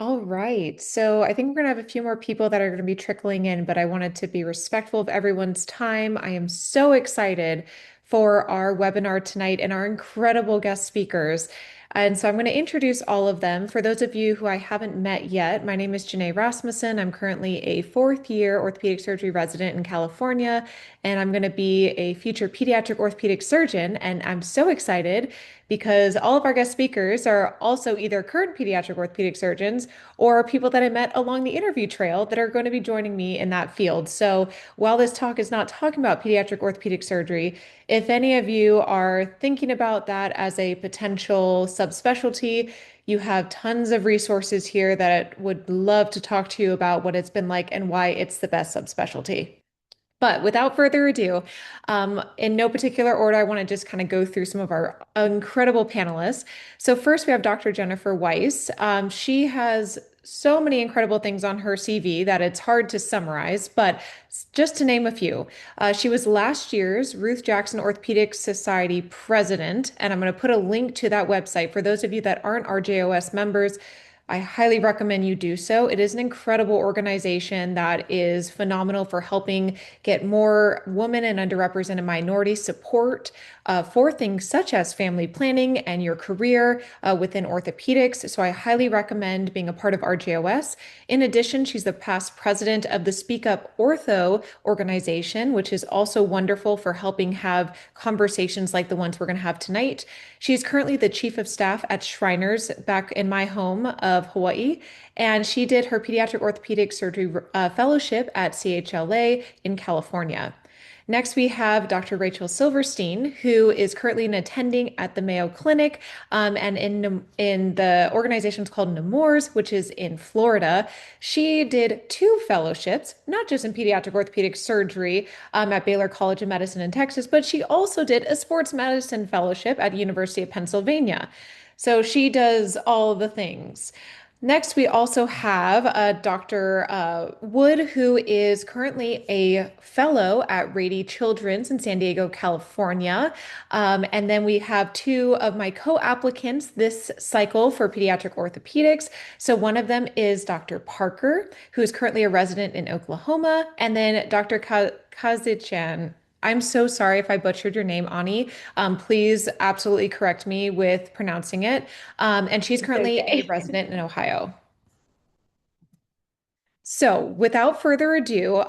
All right. So I think we're going to have a few more people that are going to be trickling in, but I wanted to be respectful of everyone's time. I am so excited for our webinar tonight and our incredible guest speakers. And so I'm going to introduce all of them. For those of you who I haven't met yet, my name is Janae Rasmussen. I'm currently a fourth year orthopedic surgery resident in California, and I'm going to be a future pediatric orthopedic surgeon. And I'm so excited because all of our guest speakers are also either current pediatric orthopedic surgeons or people that I met along the interview trail that are going to be joining me in that field. So while this talk is not talking about pediatric orthopedic surgery, if any of you are thinking about that as a potential subspecialty, you have tons of resources here that I would love to talk to you about what it's been like and why it's the best subspecialty. But without further ado, in no particular order, I want to just kind of go through some of our incredible panelists. So first, we have Dr. Jennifer Weiss. She has so many incredible things on her CV that it's hard to summarize, but just to name a few, she was last year's Ruth Jackson Orthopedic Society president, and I'm going to put a link to that website for those of you that aren't RJOS members. I highly recommend you do so. It is an incredible organization that is phenomenal for helping get more women and underrepresented minority support for things such as family planning and your career within orthopedics. So I highly recommend being a part of RJOS. In addition, she's the past president of the Speak Up Ortho organization, which is also wonderful for helping have conversations like the ones we're going to have tonight. She's currently the chief of staff at Shriners back in my home of Hawaii, and she did her pediatric orthopedic surgery fellowship at CHLA in California. Next, we have Dr. Rachel Silverstein, who is currently an attending at the Mayo Clinic, and in the organization's called Nemours, which is in Florida. She did two fellowships, not just in pediatric orthopedic surgery, at Baylor College of Medicine in Texas, but she also did a sports medicine fellowship at the University of Pennsylvania. So she does all the things. Next, we also have Dr. Wood, who is currently a fellow at Rady Children's in San Diego, California. And then we have two of my co-applicants this cycle for pediatric orthopedics. So one of them is Dr. Parker, who is currently a resident in Oklahoma, and then Dr. Kazanjian. I'm so sorry if I butchered your name, Ani. Please absolutely correct me with pronouncing it. And she's It's currently a okay. resident in Ohio. So, without further ado,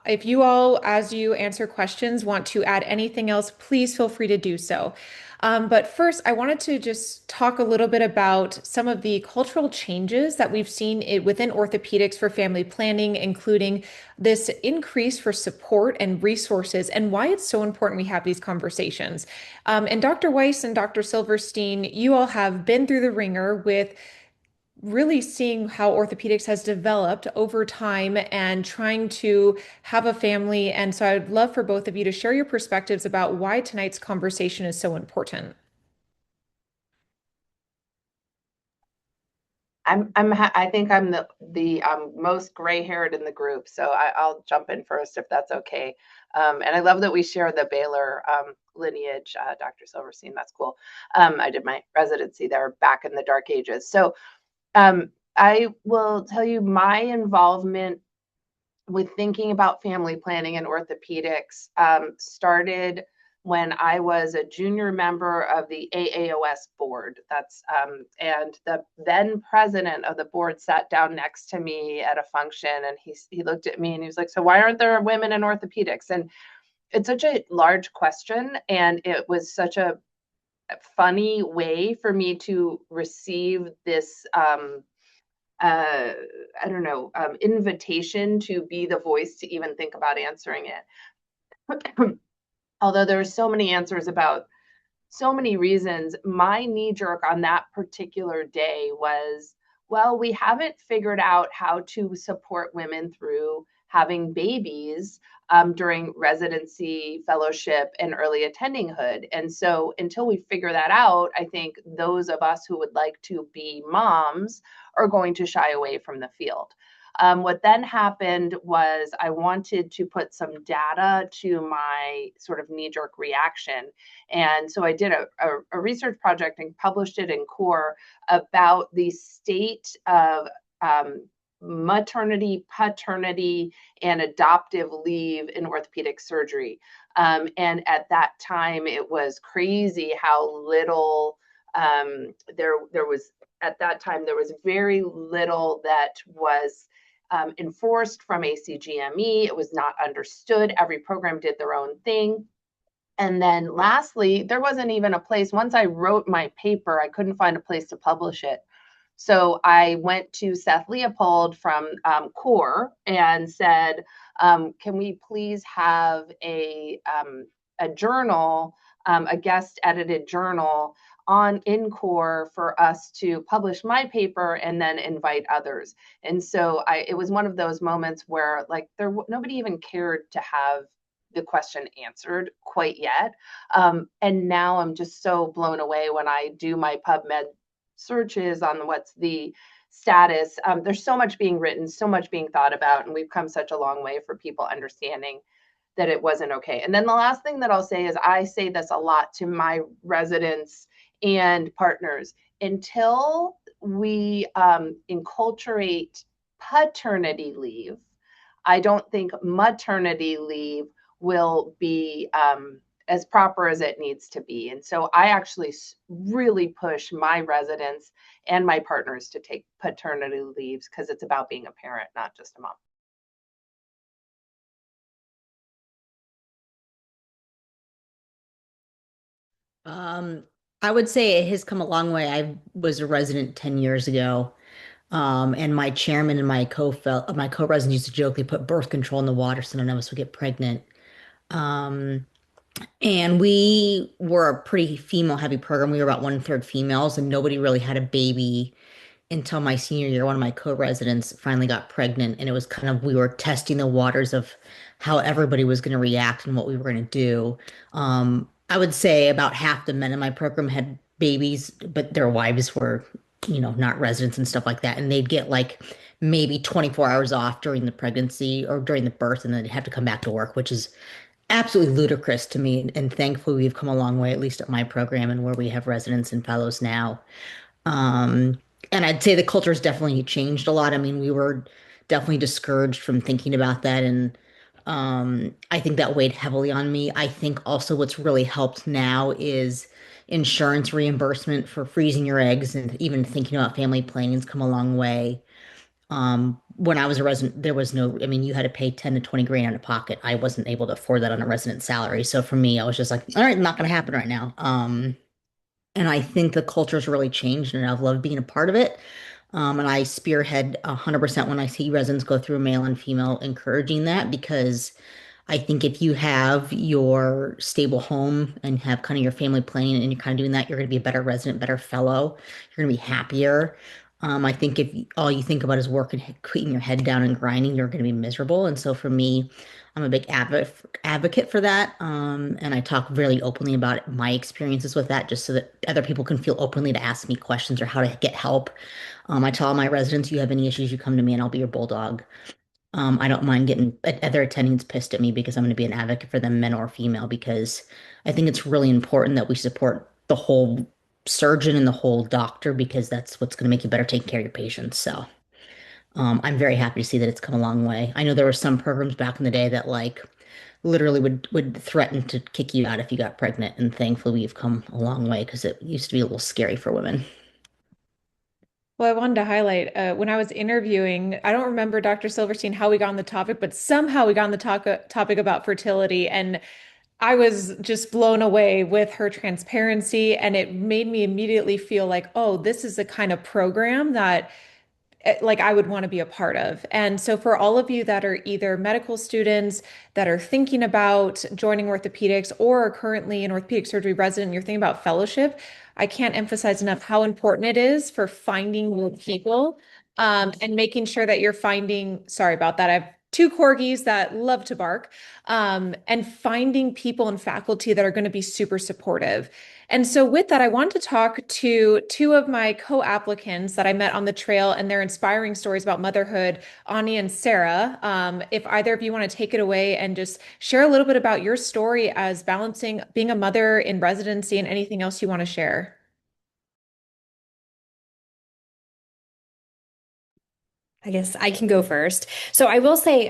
if you all, as you answer questions, want to add anything else, please feel free to do so. But first, I wanted to just talk a little bit about some of the cultural changes that we've seen within orthopedics for family planning, including this increase for support and resources, and why it's so important we have these conversations. And Dr. Weiss and Dr. Silverstein, you all have been through the ringer with really seeing how orthopedics has developed over time and trying to have a family. And so I'd love for both of you to share your perspectives about why tonight's conversation is so important. I think I'm the most gray haired in the group, so I'll jump in first if that's okay. And I love that we share the Baylor lineage, Dr. Silverstein. That's cool. I did my residency there back in the dark ages. So I will tell you my involvement with thinking about family planning and orthopedics started when I was a junior member of the AAOS board. And the then president of the board sat down next to me at a function, and he looked at me and he was like, "So why aren't there women in orthopedics?" And it's such a large question, and it was such a funny way for me to receive this I don't know, invitation to be the voice to even think about answering it. Although there are so many answers about so many reasons, my knee jerk on that particular day was, well, we haven't figured out how to support women through having babies during residency, fellowship, and early attendinghood. And so until we figure that out, I think those of us who would like to be moms are going to shy away from the field. What then happened was I wanted to put some data to my sort of knee jerk reaction. And so I did a research project and published it in Core about the state of maternity, paternity, and adoptive leave in orthopedic surgery. And at that time, it was crazy how little there was. At that time, there was very little that was enforced from ACGME. It was not understood. Every program did their own thing. And then lastly, there wasn't even a place. Once I wrote my paper, I couldn't find a place to publish it. So I went to Seth Leopold from Core and said, can we please have a journal, a guest edited journal on in Core for us to publish my paper and then invite others. And so it was one of those moments where like nobody even cared to have the question answered quite yet. And now I'm just so blown away when I do my PubMed searches on what's the status. There's so much being written, so much being thought about, and we've come such a long way for people understanding that it wasn't okay. And then the last thing that I'll say is I say this a lot to my residents and partners. Until we inculturate paternity leave, I don't think maternity leave will be as proper as it needs to be. And so I actually really push my residents and my partners to take paternity leaves because it's about being a parent, not just a mom. Um, I would say it has come a long way. I was a resident 10 years ago. And my chairman and my co-resident used to joke they put birth control in the water so none of us would get pregnant. Um, and we were a pretty female heavy program. We were about one-third females, and nobody really had a baby until my senior year. One of my co-residents finally got pregnant, and it was kind of we were testing the waters of how everybody was going to react and what we were going to do. I would say about half the men in my program had babies, but their wives were, not residents and stuff like that, and they'd get like maybe 24 hours off during the pregnancy or during the birth, and then they'd have to come back to work, which is absolutely ludicrous to me. And thankfully, we've come a long way, at least at my program and where we have residents and fellows now. Um, and I'd say the culture's definitely changed a lot. I mean, we were definitely discouraged from thinking about that. And I think that weighed heavily on me. I think also what's really helped now is insurance reimbursement for freezing your eggs and even thinking about family planning's come a long way. When I was a resident, there was no, I mean, you had to pay 10 to 20 grand out of pocket. I wasn't able to afford that on a resident salary. So for me, I was just like, all right, not going to happen right now. And I think the culture's really changed, and I've loved being a part of it. And I spearhead 100% when I see residents go through male and female, encouraging that because I think if you have your stable home and have kind of your family planning and you're kind of doing that, you're going to be a better resident, better fellow. You're going to be happier. I think if all you think about is work and keeping your head down and grinding, you're going to be miserable. And so for me, I'm a big advocate for that. And I talk really openly about my experiences with that, just so that other people can feel openly to ask me questions or how to get help. I tell all my residents, you have any issues, you come to me and I'll be your bulldog. I don't mind getting other attendings pissed at me because I'm going to be an advocate for them, men or female, because I think it's really important that we support the whole surgeon and the whole doctor because that's what's going to make you better taking care of your patients. So I'm very happy to see that it's come a long way. I know there were some programs back in the day that like literally would threaten to kick you out if you got pregnant, and thankfully we've come a long way because it used to be a little scary for women. Well, I wanted to highlight when I was interviewing, I don't remember Dr. Silverstein how we got on the topic, but somehow we got on the topic about fertility. And I was just blown away with her transparency. And it made me immediately feel like, oh, this is the kind of program that like I would want to be a part of. And so for all of you that are either medical students that are thinking about joining orthopedics or are currently an orthopedic surgery resident, and you're thinking about fellowship, I can't emphasize enough how important it is for finding your people and making sure that you're finding, sorry about that. I have two corgis that love to bark and finding people and faculty that are going to be super supportive. And so, with that, I want to talk to two of my co-applicants that I met on the trail and their inspiring stories about motherhood, Ani and Sarah. If either of you want to take it away and just share a little bit about your story as balancing being a mother in residency and anything else you want to share. I guess I can go first. So I will say,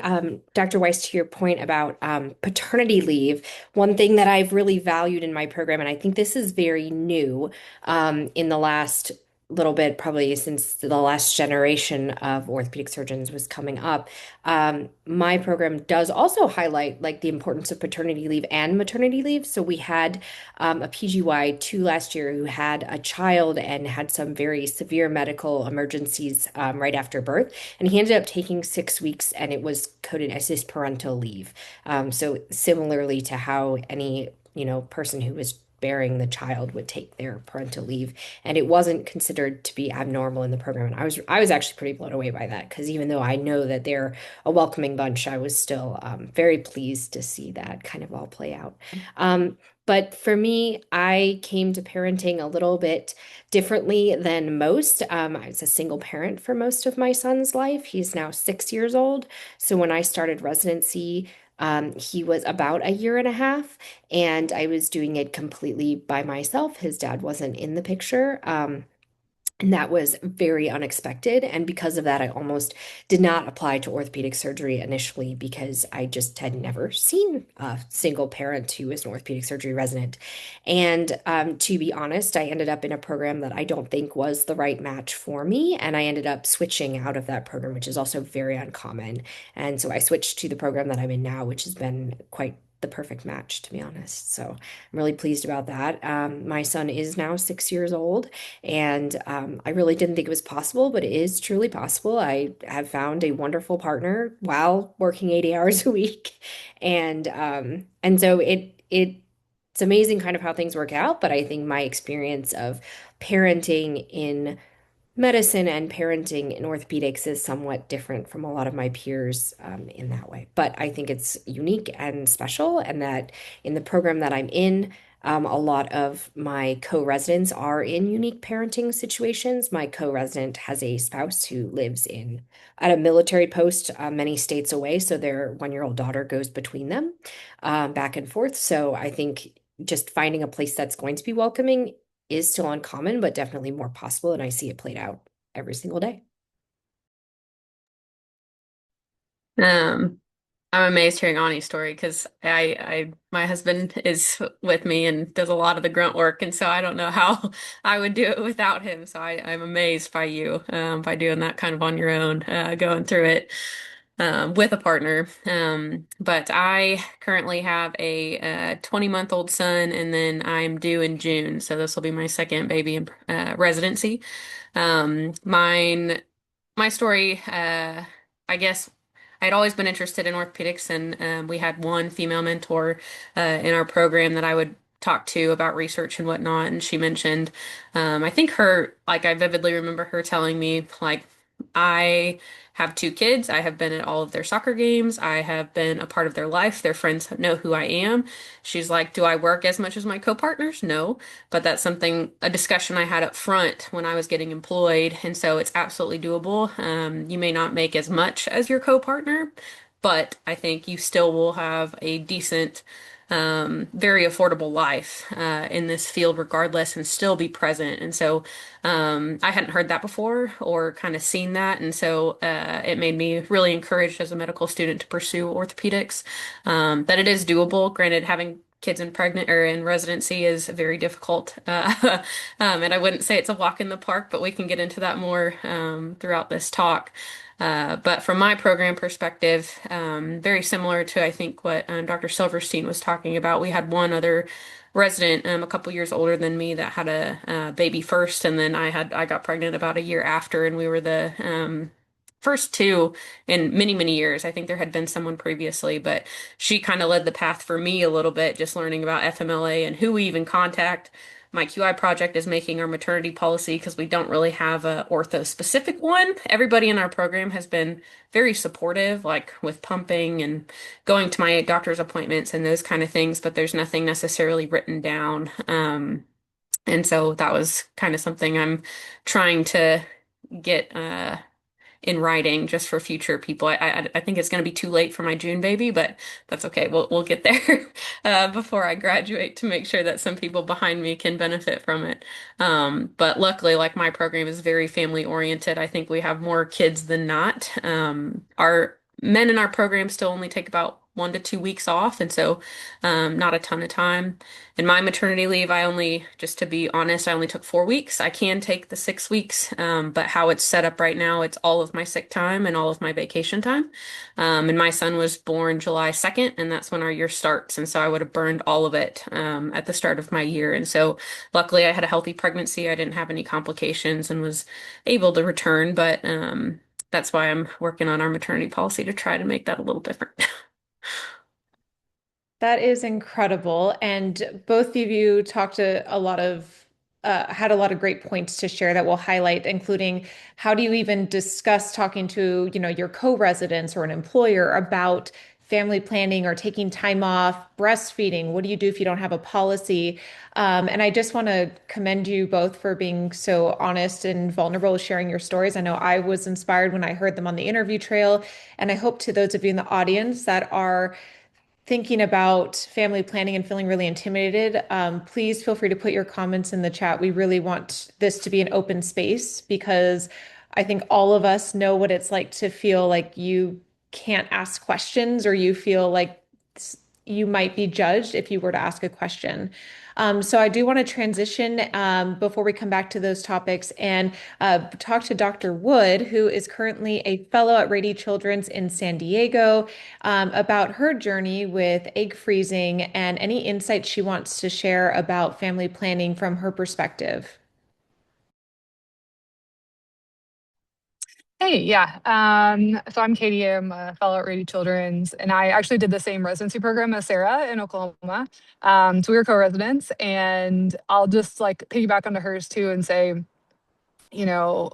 Dr. Weiss, to your point about paternity leave, one thing that I've really valued in my program, and I think this is very new in the last little bit, probably since the last generation of orthopedic surgeons was coming up. My program does also highlight like the importance of paternity leave and maternity leave. So we had a PGY two last year who had a child and had some very severe medical emergencies right after birth. And he ended up taking 6 weeks and it was coded as his parental leave. So similarly to how any, person who was bearing the child would take their parental leave. And it wasn't considered to be abnormal in the program. And I was actually pretty blown away by that because even though I know that they're a welcoming bunch, I was still very pleased to see that kind of all play out. But for me, I came to parenting a little bit differently than most. I was a single parent for most of my son's life. He's now 6 years old. So when I started residency, he was about a year and a half, and I was doing it completely by myself. His dad wasn't in the picture. And that was very unexpected. And because of that, I almost did not apply to orthopedic surgery initially because I just had never seen a single parent who was an orthopedic surgery resident. And to be honest, I ended up in a program that I don't think was the right match for me. And I ended up switching out of that program, which is also very uncommon. And so I switched to the program that I'm in now, which has been quite the perfect match, to be honest. So I'm really pleased about that. My son is now 6 years old. And I really didn't think it was possible, but it is truly possible. I have found a wonderful partner while working 80 hours a week. And so it's amazing kind of how things work out, but I think my experience of parenting in medicine and parenting in orthopedics is somewhat different from a lot of my peers in that way. But I think it's unique and special, and that in the program that I'm in, a lot of my co-residents are in unique parenting situations. My co-resident has a spouse who lives in at a military post many states away, so their 1-year-old daughter goes between them back and forth. So I think just finding a place that's going to be welcoming is still uncommon, but definitely more possible. And I see it played out every single day. Um, I'm amazed hearing Ani's story because my husband is with me and does a lot of the grunt work, and so I don't know how I would do it without him. So I'm amazed by you by doing that kind of on your own, going through it with a partner. But I currently have a 20-month-old son, and then I'm due in June, so this will be my second baby in residency. My story, I guess I'd always been interested in orthopedics, and we had one female mentor in our program that I would talk to about research and whatnot. And she mentioned, I think like I vividly remember her telling me, like, I have two kids. I have been at all of their soccer games. I have been a part of their life. Their friends know who I am. She's like, do I work as much as my co-partners? No. But that's a discussion I had up front when I was getting employed. And so it's absolutely doable. You may not make as much as your co-partner, but I think you still will have a decent, very affordable life in this field regardless and still be present. And so I hadn't heard that before or kind of seen that. And so it made me really encouraged as a medical student to pursue orthopedics, that it is doable. Granted, having kids in pregnant or in residency is very difficult. And I wouldn't say it's a walk in the park, but we can get into that more throughout this talk. But from my program perspective, very similar to I think what Dr. Silverstein was talking about. We had one other resident a couple years older than me that had a baby first, and then I got pregnant about a year after, and we were the first two in many, many years. I think there had been someone previously, but she kind of led the path for me a little bit, just learning about FMLA and who we even contact. My QI project is making our maternity policy because we don't really have a ortho specific one. Everybody in our program has been very supportive, like with pumping and going to my doctor's appointments and those kind of things, but there's nothing necessarily written down. And so that was kind of something I'm trying to get in writing just for future people. I think it's going to be too late for my June baby, but that's okay. We'll get there before I graduate to make sure that some people behind me can benefit from it. But luckily, like my program is very family oriented. I think we have more kids than not. Our men in our program still only take about 1 to 2 weeks off, and so not a ton of time. In my maternity leave, just to be honest, I only took 4 weeks. I can take the 6 weeks, but how it's set up right now, it's all of my sick time and all of my vacation time. And my son was born July 2nd, and that's when our year starts. And so I would have burned all of it at the start of my year. And so luckily, I had a healthy pregnancy. I didn't have any complications and was able to return. But that's why I'm working on our maternity policy to try to make that a little different. That is incredible. And both of you talked a lot of had a lot of great points to share that we'll highlight, including how do you even discuss talking to, your co-residents or an employer about family planning or taking time off, breastfeeding? What do you do if you don't have a policy? And I just want to commend you both for being so honest and vulnerable with sharing your stories. I know I was inspired when I heard them on the interview trail, and I hope to those of you in the audience that are thinking about family planning and feeling really intimidated, please feel free to put your comments in the chat. We really want this to be an open space because I think all of us know what it's like to feel like you can't ask questions or you feel like you might be judged if you were to ask a question. So I do want to transition before we come back to those topics and talk to Dr. Wood, who is currently a fellow at Rady Children's in San Diego, about her journey with egg freezing and any insights she wants to share about family planning from her perspective. Hey, yeah. So I'm Katie. I'm a fellow at Rady Children's, and I actually did the same residency program as Sara in Oklahoma. So we were co-residents, and I'll just like piggyback onto hers too and say, you know,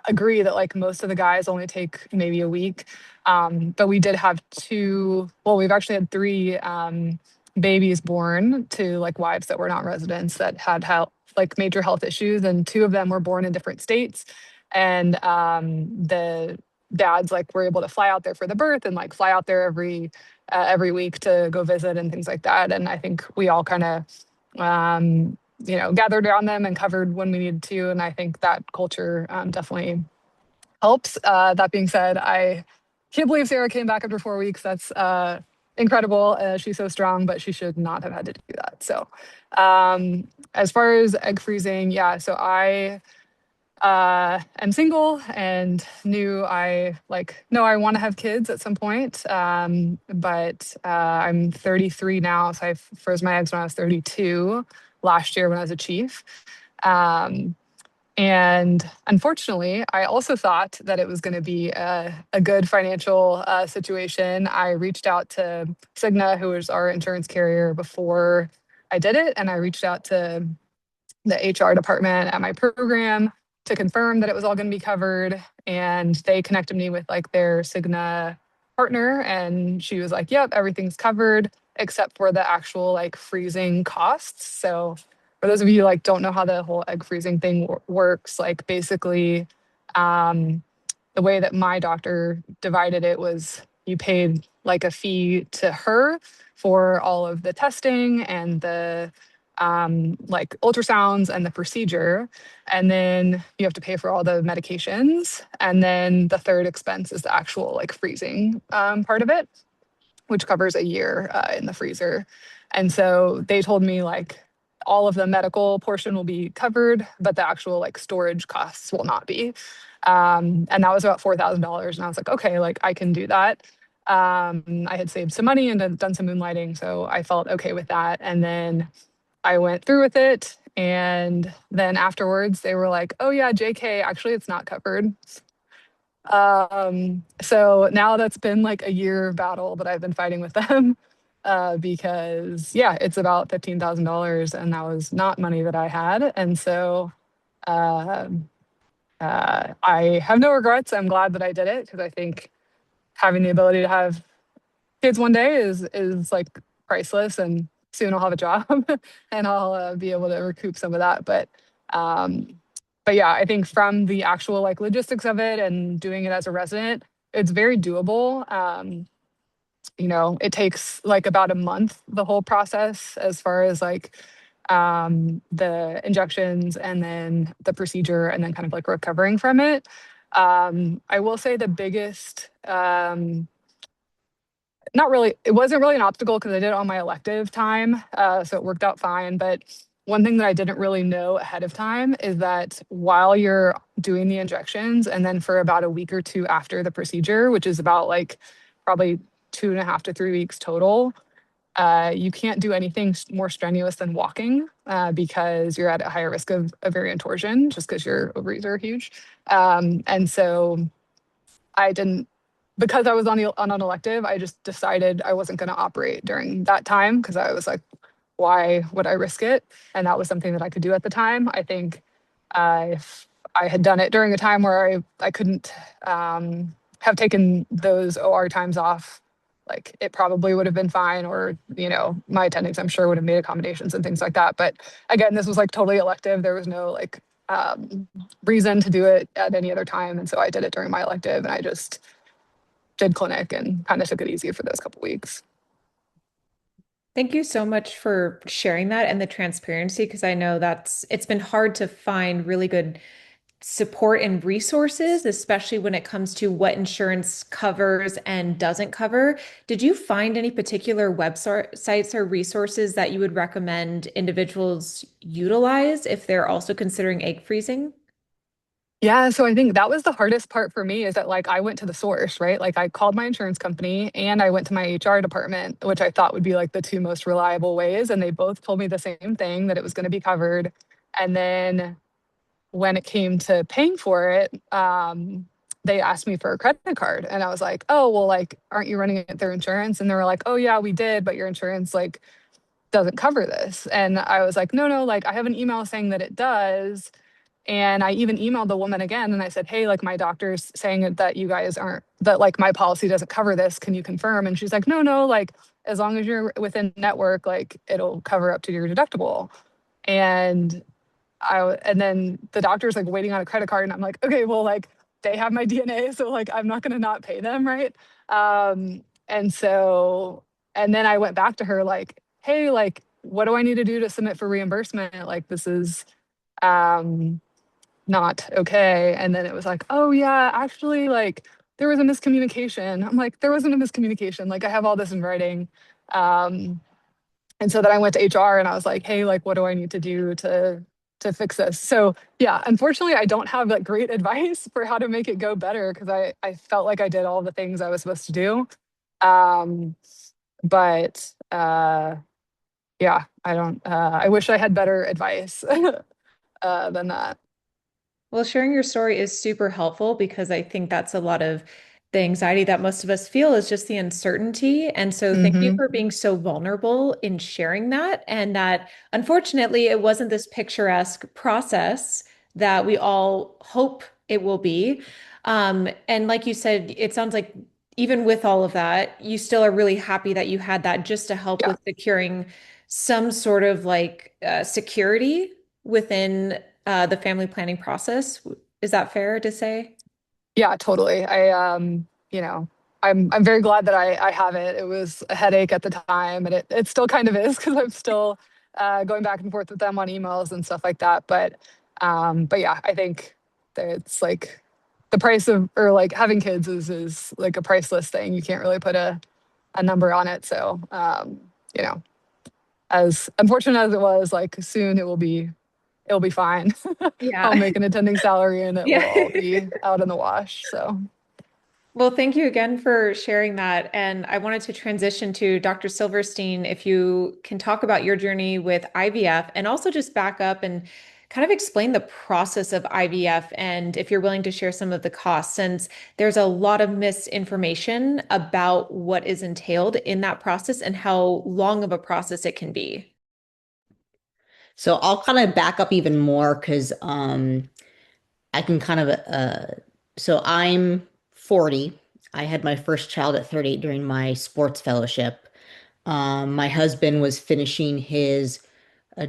agree that like most of the guys only take maybe a week. But we did have we've actually had three babies born to like wives that were not residents that had health, like major health issues, and two of them were born in different states. And the dads like were able to fly out there for the birth and like fly out there every week to go visit and things like that. And I think we all kind of gathered around them and covered when we needed to. And I think that culture definitely helps. That being said, I can't believe Sara came back after 4 weeks. That's incredible. She's so strong, but she should not have had to do that. So as far as egg freezing, yeah, so I am single and know I want to have kids at some point. But I'm 33 now, so I froze my eggs when I was 32 last year when I was a chief. And unfortunately, I also thought that it was going to be a good financial situation. I reached out to Cigna, who was our insurance carrier, before I did it, and I reached out to the HR department at my program to confirm that it was all going to be covered. And they connected me with like their Cigna partner. And she was like, yep, everything's covered except for the actual like freezing costs. So for those of you who like don't know how the whole egg freezing thing works, like basically the way that my doctor divided it was you paid like a fee to her for all of the testing and the like ultrasounds and the procedure. And then you have to pay for all the medications. And then the third expense is the actual like freezing part of it, which covers a year in the freezer. And so they told me like all of the medical portion will be covered, but the actual like storage costs will not be. And that was about $4,000. And I was like, okay, like I can do that. I had saved some money and done some moonlighting, so I felt okay with that. And then I went through with it. And then afterwards, they were like, oh, yeah, JK, actually, it's not covered. So now that's been like a year battle that I've been fighting with them because, yeah, it's about $15,000 and that was not money that I had. And so uh, I have no regrets. I'm glad that I did it because I think having the ability to have kids one day is like priceless. And soon I'll have a job and I'll be able to recoup some of that. Um, but yeah, I think from the actual like logistics of it and doing it as a resident, it's very doable. It takes like about a month, the whole process, as far as like the injections and then the procedure and then kind of like recovering from it. I will say the biggest, not really, it wasn't really an obstacle because I did it on my elective time. So it worked out fine. But one thing that I didn't really know ahead of time is that while you're doing the injections and then for about a week or two after the procedure, which is about like probably 2.5 to 3 weeks total, you can't do anything more strenuous than walking because you're at a higher risk of ovarian torsion just because your ovaries are huge. And so I didn't, because I was on an elective, I just decided I wasn't going to operate during that time because I was like, why would I risk it? And that was something that I could do at the time. I think if I had done it during a time where I couldn't have taken those OR times off, like it probably would have been fine, or my attendings I'm sure would have made accommodations and things like that. But again, this was like totally elective. There was no like reason to do it at any other time, and so I did it during my elective, and I just did clinic and kind of took it easy for those couple weeks. Thank you so much for sharing that and the transparency, because I know it's been hard to find really good support and resources, especially when it comes to what insurance covers and doesn't cover. Did you find any particular websites or resources that you would recommend individuals utilize if they're also considering egg freezing? Yeah, so I think that was the hardest part for me is that like I went to the source, right? Like I called my insurance company and I went to my HR department, which I thought would be like the two most reliable ways. And they both told me the same thing, that it was going to be covered. And then when it came to paying for it, they asked me for a credit card. And I was like, oh, well, like, aren't you running it through insurance? And they were like, oh, yeah, we did, but your insurance like doesn't cover this. And I was like, no, no, like I have an email saying that it does. And I even emailed the woman again and I said, hey, like my doctor's saying that you guys aren't, that like my policy doesn't cover this. Can you confirm? And she's like, no, no, like as long as you're within network, like it'll cover up to your deductible. And and then the doctor's like waiting on a credit card. And I'm like, okay, well, like they have my DNA. So like, I'm not going to not pay them. Right. And so, and then I went back to her like, hey, like, what do I need to do to submit for reimbursement? Like, this is, um, not okay. And then it was like, oh yeah, actually like there was a miscommunication. I'm like, there wasn't a miscommunication. Like I have all this in writing. Um, and so then I went to HR and I was like, hey, like what do I need to do to fix this? So yeah, unfortunately I don't have like great advice for how to make it go better because I felt like I did all the things I was supposed to do. Um, but yeah, I don't I wish I had better advice than that. Well, sharing your story is super helpful because I think that's a lot of the anxiety that most of us feel is just the uncertainty. And so thank you Hmm. for being so vulnerable in sharing that. And that unfortunately, it wasn't this picturesque process that we all hope it will be. And like you said, it sounds like even with all of that, you still are really happy that you had that just to help Yeah. with securing some sort of like security within the family planning process. Is that fair to say? Yeah, totally. You know, I'm very glad that I have it. It was a headache at the time, and it still kind of is because I'm still going back and forth with them on emails and stuff like that. But yeah, I think that it's like the price of or like having kids is like a priceless thing. You can't really put a number on it. So you know, as unfortunate as it was, like soon it'll be fine. I'll Yeah. make an attending salary and it will Yeah. all be out in the wash. So, Well, thank you again for sharing that. And I wanted to transition to Dr. Silverstein, if you can talk about your journey with IVF and also just back up and kind of explain the process of IVF and if you're willing to share some of the costs, since there's a lot of misinformation about what is entailed in that process and how long of a process it can be. So I'll kind of back up even more because I can kind of so I'm 40. I had my first child at 38 during my sports fellowship. My husband was finishing his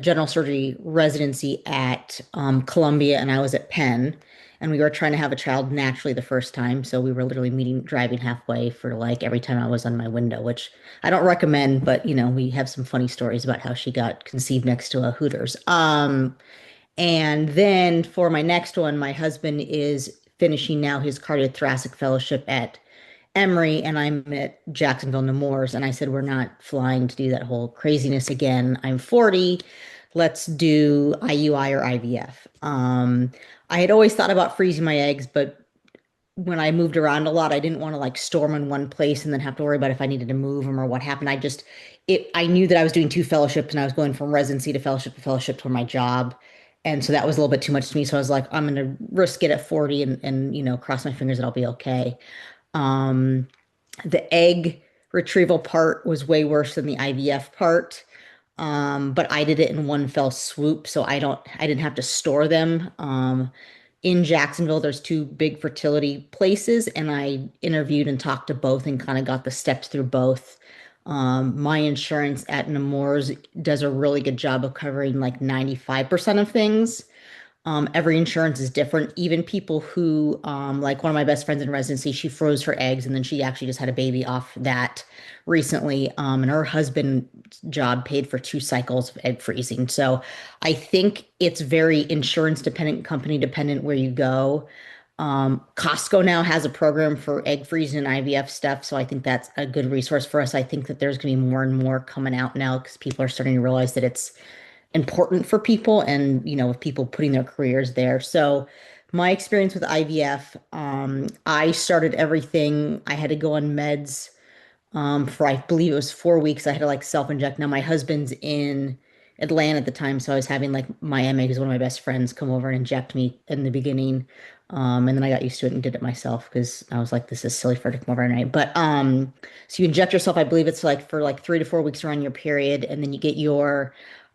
general surgery residency at Columbia, and I was at Penn. And we were trying to have a child naturally the first time. So we were literally meeting, driving halfway for like every time I was on my window, which I don't recommend, but we have some funny stories about how she got conceived next to a Hooters. And then for my next one, my husband is finishing now his cardiothoracic fellowship at Emory, and I'm at Jacksonville Nemours. And I said, we're not flying to do that whole craziness again. I'm 40. Let's do IUI or IVF. I had always thought about freezing my eggs, but when I moved around a lot, I didn't want to like store them in one place and then have to worry about if I needed to move them or what happened. I knew that I was doing two fellowships and I was going from residency to fellowship for my job. And so that was a little bit too much to me. So I was like, I'm going to risk it at 40 and cross my fingers that I'll be okay. Um, the egg retrieval part was way worse than the IVF part. But I did it in one fell swoop, so I didn't have to store them. In Jacksonville, there's two big fertility places, and I interviewed and talked to both and kind of got the steps through both. My insurance at Nemours does a really good job of covering like 95% of things. Every insurance is different. Even people who, like one of my best friends in residency, she froze her eggs and then she actually just had a baby off that recently. And her husband's job paid for 2 cycles of egg freezing. So I think it's very insurance dependent, company dependent where you go. Costco now has a program for egg freezing and IVF stuff. So I think that's a good resource for us. I think that there's going to be more and more coming out now because people are starting to realize that it's important for people and with people putting their careers there. So my experience with IVF, I started everything. I had to go on meds for I believe it was 4 weeks. I had to like self-inject. Now my husband's in Atlanta at the time, so I was having like my MA, who's one of my best friends, come over and inject me in the beginning. And then I got used to it and did it myself because I was like, this is silly for her to come over at night. But so you inject yourself, I believe it's like for like 3 to 4 weeks around your period, and then you get your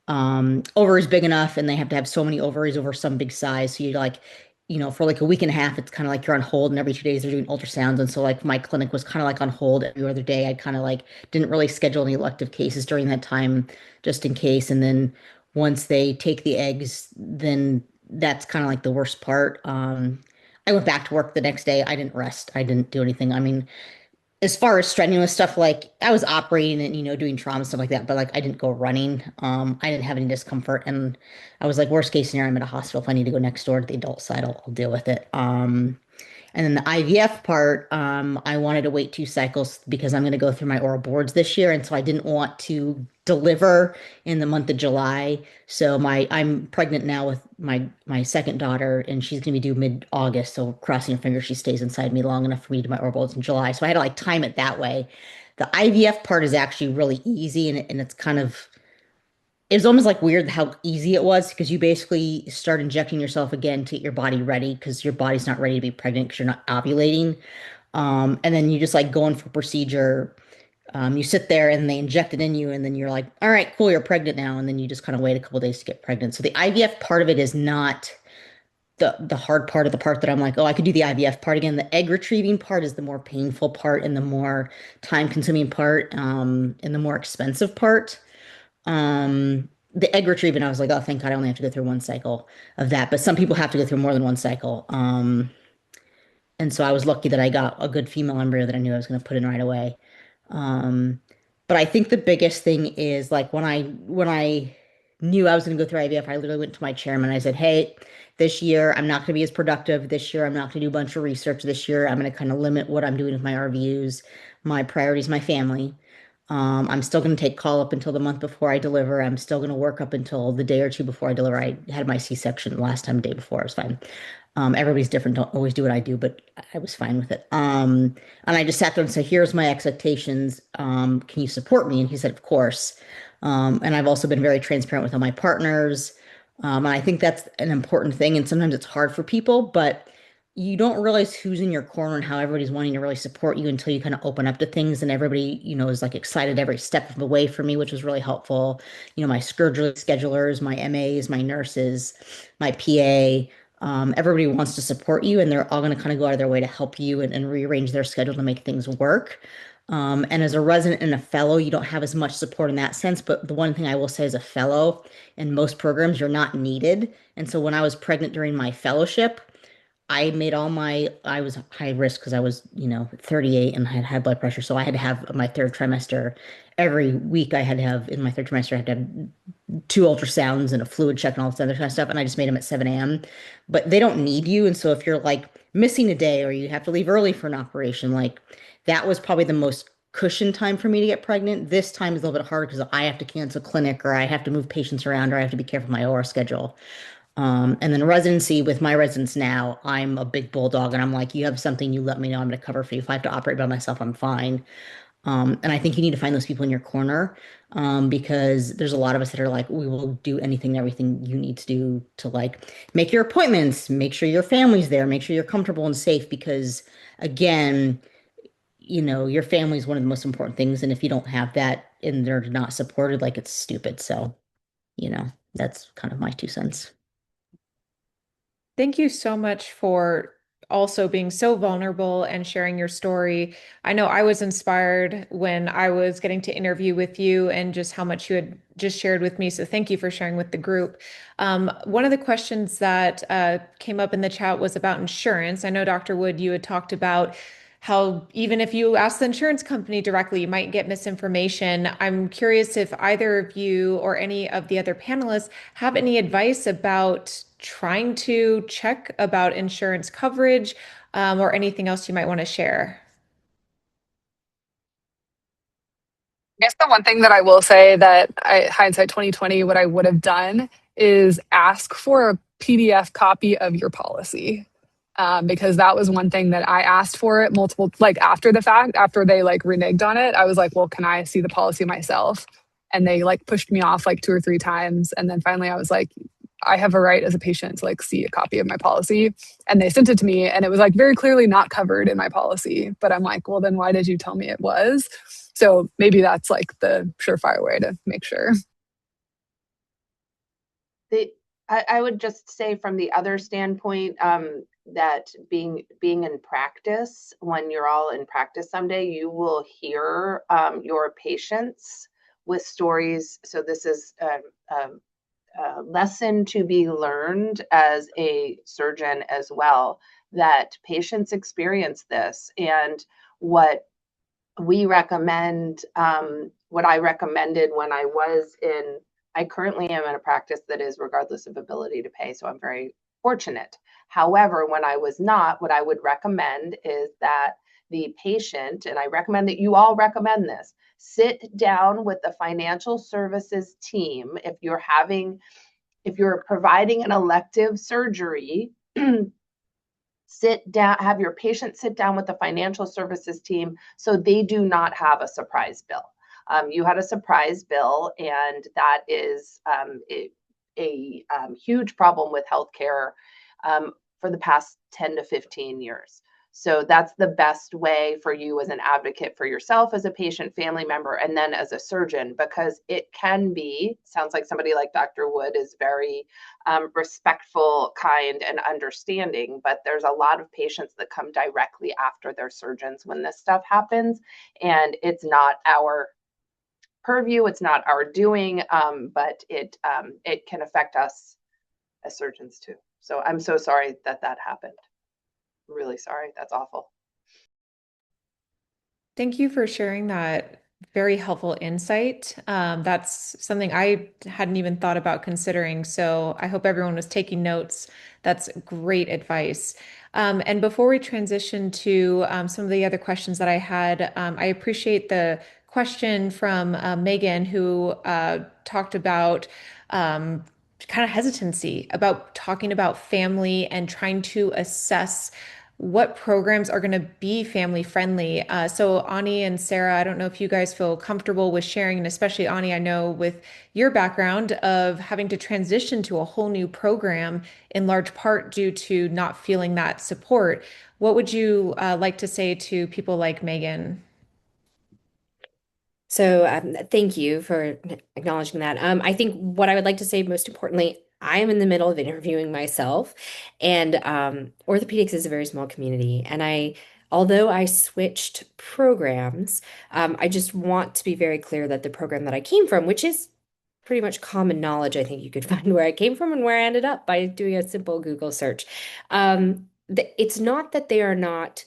ovaries big enough, and they have to have so many ovaries over some big size. So you like, for like a week and a half, it's kind of like you're on hold, and every 2 days they're doing ultrasounds. And so like my clinic was kind of like on hold every other day. I kind of like didn't really schedule any elective cases during that time just in case. And then once they take the eggs, then that's kind of like the worst part. I went back to work the next day. I didn't rest. I didn't do anything. I mean, as far as strenuous stuff, like I was operating and doing trauma stuff like that, but like I didn't go running. I didn't have any discomfort, and I was like, worst case scenario, I'm at a hospital. If I need to go next door to the adult side, I'll deal with it. And then the IVF part, I wanted to wait 2 cycles because I'm going to go through my oral boards this year, and so I didn't want to deliver in the month of July. So I'm pregnant now with my second daughter, and she's going to be due mid-August. So crossing your fingers, she stays inside me long enough for me to do my oral boards in July. So I had to like time it that way. The IVF part is actually really easy, and it's kind of it was almost like weird how easy it was because you basically start injecting yourself again to get your body ready because your body's not ready to be pregnant because you're not ovulating. And then you just like go in for procedure. You sit there and they inject it in you, and then you're like, all right, cool, you're pregnant now. And then you just kind of wait a couple days to get pregnant. So the IVF part of it is not the hard part of the part that I'm like, oh, I could do the IVF part again. The egg retrieving part is the more painful part and the more time consuming part, and the more expensive part. The egg retrieving, I was like, oh, thank God, I only have to go through 1 cycle of that. But some people have to go through more than 1 cycle. And so I was lucky that I got a good female embryo that I knew I was going to put in right away. Um, but I think the biggest thing is like when I knew I was going to go through IVF, I literally went to my chairman. I said, "Hey, this year I'm not going to be as productive. This year I'm not going to do a bunch of research. This year I'm going to kind of limit what I'm doing with my RVUs. My priorities, my family. I'm still going to take call up until the month before I deliver. I'm still going to work up until the day or two before I deliver. I had my C-section last time, the day before. It was fine. Everybody's different. Don't always do what I do, but I was fine with it. And I just sat there and said, here's my expectations. Can you support me? And he said, of course. And I've also been very transparent with all my partners. And I think that's an important thing. And sometimes it's hard for people, but you don't realize who's in your corner and how everybody's wanting to really support you until you kind of open up to things. And everybody, is like excited every step of the way for me, which was really helpful. My schedulers, my MAs, my nurses, my PA. Everybody wants to support you, and they're all going to kind of go out of their way to help you and rearrange their schedule to make things work. And as a resident and a fellow, you don't have as much support in that sense. But the one thing I will say as a fellow, in most programs, you're not needed. And so when I was pregnant during my fellowship, I was high risk because I was, 38 and had high blood pressure. So I had to have my third trimester every week. I had to have, in my third trimester, I had to have two ultrasounds and a fluid check and all this other kind of stuff. And I just made them at 7 a.m. But they don't need you. And so if you're like missing a day or you have to leave early for an operation, like that was probably the most cushion time for me to get pregnant. This time is a little bit harder because I have to cancel clinic or I have to move patients around or I have to be careful of my OR schedule. And then residency with my residents now, I'm a big bulldog and I'm like, you have something, you let me know, I'm going to cover for you. If I have to operate by myself, I'm fine. And I think you need to find those people in your corner because there's a lot of us that are like, we will do anything and everything you need to do to like make your appointments, make sure your family's there, make sure you're comfortable and safe because again, your family is one of the most important things. And if you don't have that and they're not supported, like it's stupid. So, that's kind of my 2 cents. Thank you so much for also being so vulnerable and sharing your story. I know I was inspired when I was getting to interview with you and just how much you had just shared with me. So thank you for sharing with the group. One of the questions that came up in the chat was about insurance. I know, Dr. Wood, you had talked about how even if you ask the insurance company directly, you might get misinformation. I'm curious if either of you or any of the other panelists have any advice about trying to check about insurance coverage, or anything else you might want to share. I guess the one thing that I will say that hindsight 2020, what I would have done is ask for a PDF copy of your policy. Because that was one thing that I asked for it multiple, like after the fact, after they like reneged on it, I was like, well, can I see the policy myself? And they like pushed me off like 2 or 3 times. And then finally I was like, I have a right as a patient to like see a copy of my policy. And they sent it to me and it was like very clearly not covered in my policy. But I'm like, well, then why did you tell me it was? So maybe that's like the surefire way to make sure. I would just say from the other standpoint, that being in practice, when you're all in practice someday, you will hear your patients with stories. So this is a lesson to be learned as a surgeon as well, that patients experience this. And what we recommend, what I recommended when I currently am in a practice that is regardless of ability to pay. So I'm very fortunate. However, when I was not, what I would recommend is that the patient, and I recommend that you all recommend this, sit down with the financial services team. If you're providing an elective surgery, sit down, have your patient sit down with the financial services team so they do not have a surprise bill. You had a surprise bill, and that is a huge problem with healthcare for the past 10 to 15 years. So that's the best way for you as an advocate for yourself, as a patient, family member, and then as a surgeon, because it can be, sounds like somebody like Dr. Wood is very respectful, kind, and understanding, but there's a lot of patients that come directly after their surgeons when this stuff happens, and it's not our purview, it's not our doing, but it can affect us as surgeons too. So I'm so sorry that happened. Really sorry. That's awful. Thank you for sharing that very helpful insight. That's something I hadn't even thought about considering. So I hope everyone was taking notes. That's great advice. And before we transition to some of the other questions that I had, I appreciate the question from Megan, who talked about kind of hesitancy about talking about family and trying to assess what programs are going to be family friendly. So Ani and Sara, I don't know if you guys feel comfortable with sharing, and especially Ani, I know with your background of having to transition to a whole new program in large part due to not feeling that support. What would you like to say to people like Megan? So thank you for acknowledging that. I think what I would like to say most importantly, I am in the middle of interviewing myself, and orthopedics is a very small community, and although I switched programs, I just want to be very clear that the program that I came from, which is pretty much common knowledge, I think you could find where I came from and where I ended up by doing a simple Google search. It's not that they are not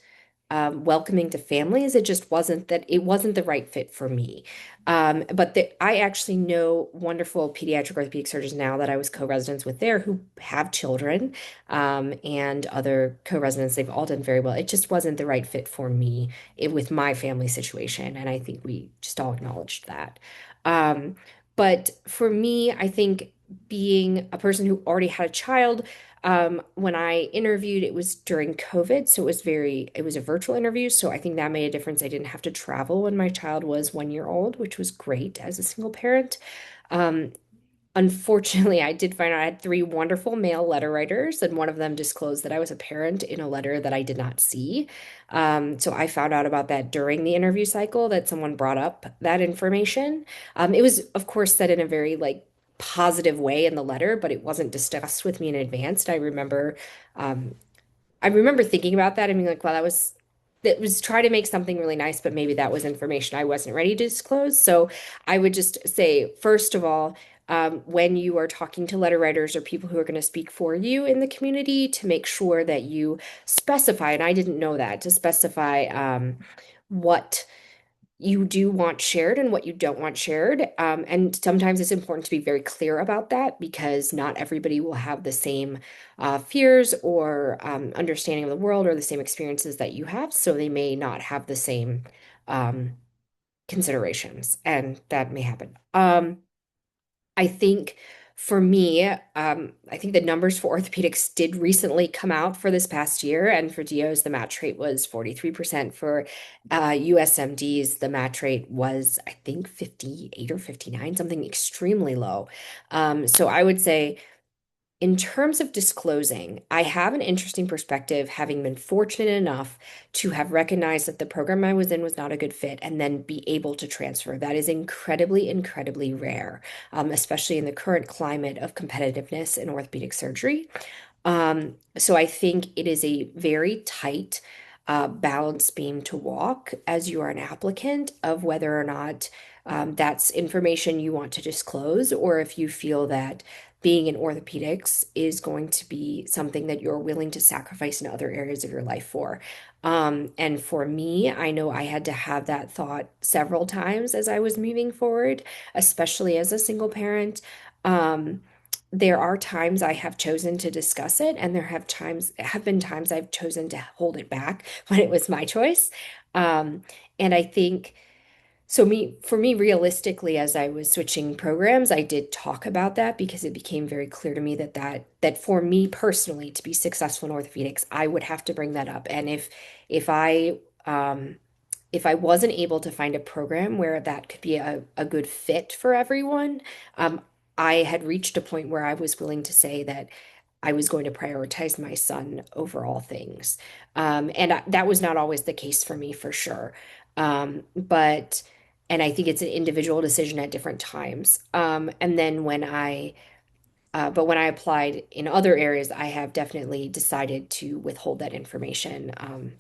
welcoming to families. It just wasn't that it wasn't the right fit for me. I actually know wonderful pediatric orthopedic surgeons now that I was co-residents with there who have children, and other co-residents. They've all done very well. It just wasn't the right fit for me with my family situation. And I think we just all acknowledged that. But for me, I think being a person who already had a child, when I interviewed, it was during COVID, so it was a virtual interview. So I think that made a difference. I didn't have to travel when my child was 1 year old, which was great as a single parent. Um, Unfortunately, I did find out I had three wonderful male letter writers, and one of them disclosed that I was a parent in a letter that I did not see. So I found out about that during the interview cycle that someone brought up that information. It was, of course, said in a very like positive way in the letter, but it wasn't discussed with me in advance. And um, I remember thinking about that and being like, well, that was try to make something really nice, but maybe that was information I wasn't ready to disclose. So I would just say, first of all, when you are talking to letter writers or people who are going to speak for you in the community, to make sure that you specify, and I didn't know that, to specify what you do want shared and what you don't want shared. And sometimes it's important to be very clear about that because not everybody will have the same fears or understanding of the world or the same experiences that you have. So they may not have the same um, considerations, and that may happen. I think for me, I think the numbers for orthopedics did recently come out for this past year, and for DOs, the match rate was 43%. For USMDs, the match rate was, I think, 58 or 59, something extremely low. So I would say, in terms of disclosing, I have an interesting perspective, having been fortunate enough to have recognized that the program I was in was not a good fit and then be able to transfer. That is incredibly, incredibly rare, especially in the current climate of competitiveness in orthopedic surgery. So I think it is a very tight balance beam to walk as you are an applicant of whether or not that's information you want to disclose, or if you feel that being in orthopedics is going to be something that you're willing to sacrifice in other areas of your life for. And for me, I know I had to have that thought several times as I was moving forward, especially as a single parent. Um, there are times I have chosen to discuss it, and there have been times I've chosen to hold it back when it was my choice. Um, and I think for me, realistically, as I was switching programs, I did talk about that because it became very clear to me that for me personally to be successful in orthopedics, I would have to bring that up. And if I um, if I wasn't able to find a program where that could be a good fit for everyone, um, I had reached a point where I was willing to say that I was going to prioritize my son over all things. That was not always the case for me, for sure. But, and I think it's an individual decision at different times. And then but when I applied in other areas, I have definitely decided to withhold that information.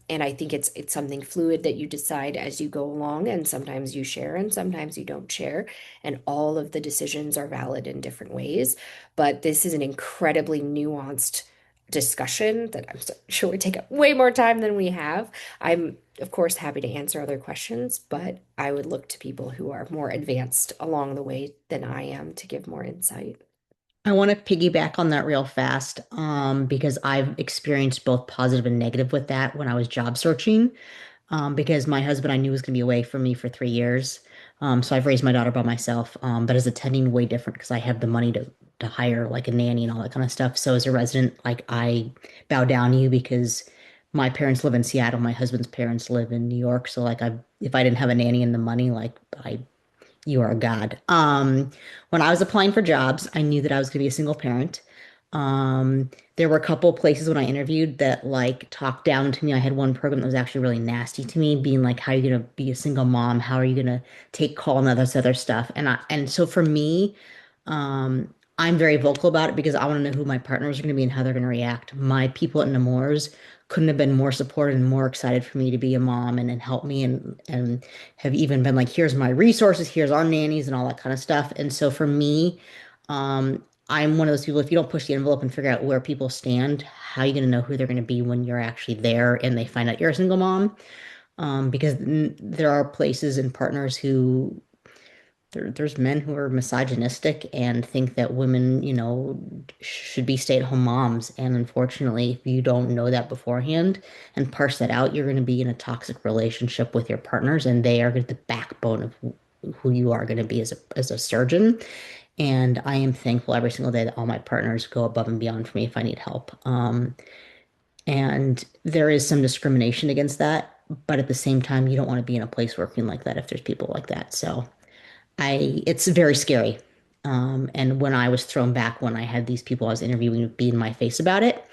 And I think it's something fluid that you decide as you go along, and sometimes you share and sometimes you don't share. And all of the decisions are valid in different ways. But this is an incredibly nuanced discussion that I'm sure would take up way more time than we have. I'm, of course, happy to answer other questions, but I would look to people who are more advanced along the way than I am to give more insight. I want to piggyback on that real fast, because I've experienced both positive and negative with that when I was job searching. Because my husband I knew was going to be away from me for 3 years. So I've raised my daughter by myself. But as a attending, way different because I have the money to hire like a nanny and all that kind of stuff. So as a resident, like I bow down to you because my parents live in Seattle, my husband's parents live in New York. So like I if I didn't have a nanny and the money, like I you are a god. When I was applying for jobs, I knew that I was going to be a single parent. There were a couple places when I interviewed that like talked down to me. I had one program that was actually really nasty to me, being like, "How are you going to be a single mom? How are you going to take call and all this other stuff?" And so for me, I'm very vocal about it because I want to know who my partners are going to be and how they're going to react. My people at Nemours couldn't have been more supportive and more excited for me to be a mom and help me and have even been like, here's my resources, here's our nannies and all that kind of stuff. And so for me, I'm one of those people, if you don't push the envelope and figure out where people stand, how are you going to know who they're going to be when you're actually there and they find out you're a single mom? Because there are places and partners who there's men who are misogynistic and think that women, should be stay-at-home moms. And unfortunately, if you don't know that beforehand and parse that out, you're going to be in a toxic relationship with your partners, and they are the backbone of who you are going to be as a surgeon. And I am thankful every single day that all my partners go above and beyond for me if I need help. And there is some discrimination against that, but at the same time, you don't want to be in a place working like that if there's people like that. So it's very scary. And when I was thrown back, when I had these people I was interviewing be in my face about it,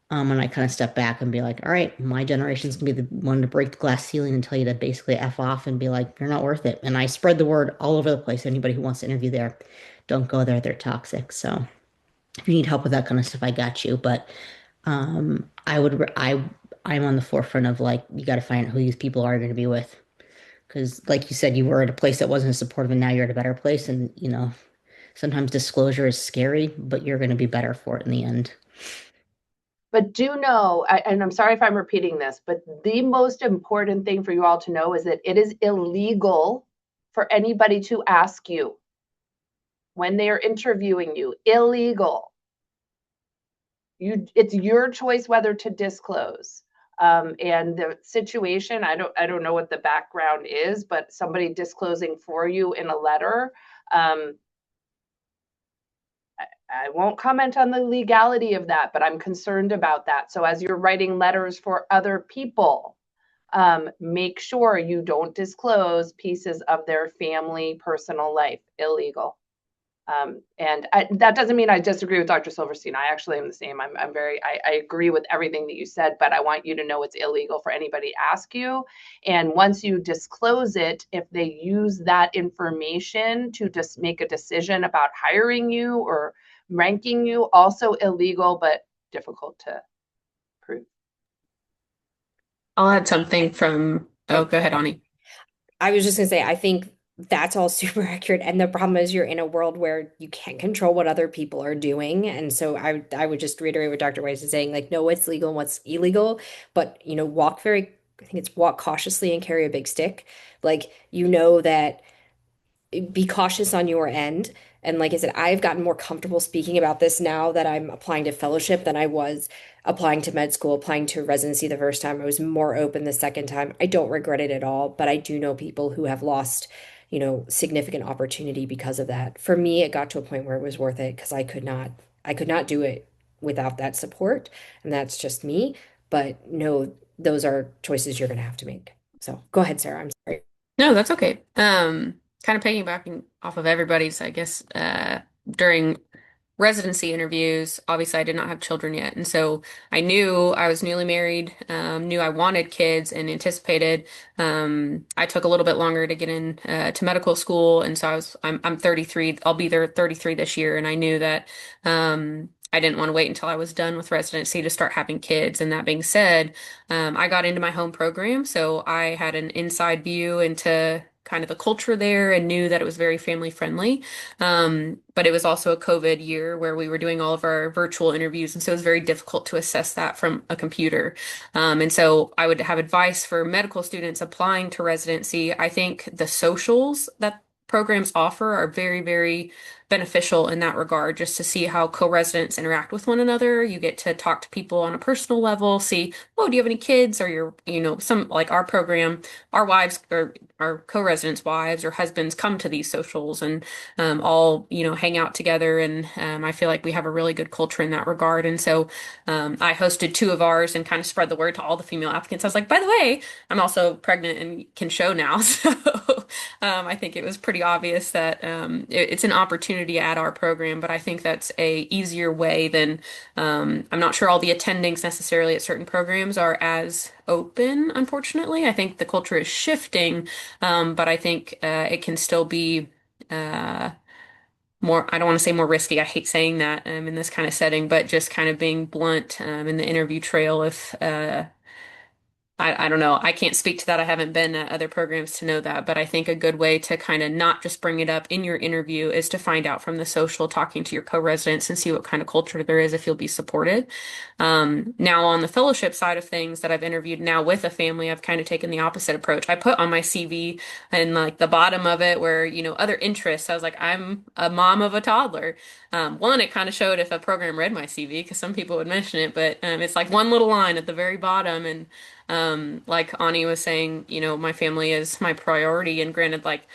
and I kind of step back and be like, all right, my generation's gonna be the one to break the glass ceiling and tell you to basically F off and be like, you're not worth it. And I spread the word all over the place. Anybody who wants to interview there, don't go there. They're toxic. So if you need help with that kind of stuff, I got you. But I'm on the forefront of like, you got to find out who these people are going to be with. Because, like you said, you were at a place that wasn't as supportive, and now you're at a better place. And, sometimes disclosure is scary, but you're going to be better for it in the end. But do know, and I'm sorry if I'm repeating this, but the most important thing for you all to know is that it is illegal for anybody to ask you when they are interviewing you. Illegal. It's your choice whether to disclose. And the situation, I don't know what the background is, but somebody disclosing for you in a letter. I won't comment on the legality of that, but I'm concerned about that. So as you're writing letters for other people, make sure you don't disclose pieces of their family, personal life. Illegal. And that doesn't mean I disagree with Dr. Silverstein. I actually am the same. I agree with everything that you said, but I want you to know it's illegal for anybody to ask you. And once you disclose it, if they use that information to just make a decision about hiring you or ranking you, also illegal, but difficult to prove. I'll add something from, oh, go ahead, Ani. I was just gonna say, I think that's all super accurate. And the problem is you're in a world where you can't control what other people are doing. And so I would just reiterate what Dr. Weiss is saying, like, know what's legal and what's illegal, but I think it's walk cautiously and carry a big stick. Like, that be cautious on your end. And like I said, I've gotten more comfortable speaking about this now that I'm applying to fellowship than I was applying to med school, applying to residency the first time. I was more open the second time. I don't regret it at all, but I do know people who have lost, significant opportunity because of that. For me, it got to a point where it was worth it because I could not do it without that support. And that's just me. But no, those are choices you're going to have to make. So go ahead, Sarah. I'm sorry. No, that's okay. Kind of piggybacking off of everybody's, I guess, during residency interviews, obviously I did not have children yet. And so I knew I was newly married, knew I wanted kids and anticipated. I took a little bit longer to get in to medical school. And so I'm 33. I'll be there 33 this year. And I knew that I didn't want to wait until I was done with residency to start having kids. And that being said, I got into my home program. So I had an inside view into kind of the culture there and knew that it was very family friendly. But it was also a COVID year where we were doing all of our virtual interviews. And so it was very difficult to assess that from a computer. And so I would have advice for medical students applying to residency. I think the socials that programs offer are very, very beneficial in that regard, just to see how co-residents interact with one another. You get to talk to people on a personal level, see, oh, do you have any kids? Or some like our program, our wives or our co-residents' wives or husbands come to these socials and all, hang out together. And I feel like we have a really good culture in that regard. And so I hosted two of ours and kind of spread the word to all the female applicants. I was like, by the way, I'm also pregnant and can show now. So I think it was pretty obvious that it's an opportunity at our program, but I think that's a easier way than I'm not sure all the attendings necessarily at certain programs are as open, unfortunately. I think the culture is shifting, but I think it can still be more, I don't want to say more risky. I hate saying that in this kind of setting, but just kind of being blunt in the interview trail if I don't know. I can't speak to that. I haven't been at other programs to know that, but I think a good way to kind of not just bring it up in your interview is to find out from the social, talking to your co-residents and see what kind of culture there is if you'll be supported. Now on the fellowship side of things that I've interviewed now with a family, I've kind of taken the opposite approach. I put on my CV and like the bottom of it where, other interests. I was like, I'm a mom of a toddler. One, it kind of showed if a program read my CV because some people would mention it, but it's like one little line at the very bottom and like Ani was saying, my family is my priority. And granted, like,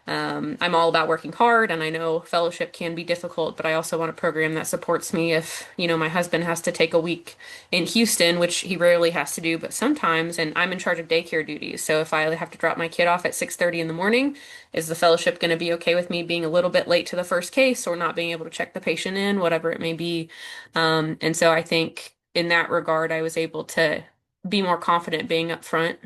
I'm all about working hard, and I know fellowship can be difficult, but I also want a program that supports me if, my husband has to take a week in Houston, which he rarely has to do, but sometimes, and I'm in charge of daycare duties. So if I have to drop my kid off at 6:30 in the morning, is the fellowship going to be okay with me being a little bit late to the first case or not being able to check the patient in, whatever it may be? And so I think in that regard, I was able to be more confident being upfront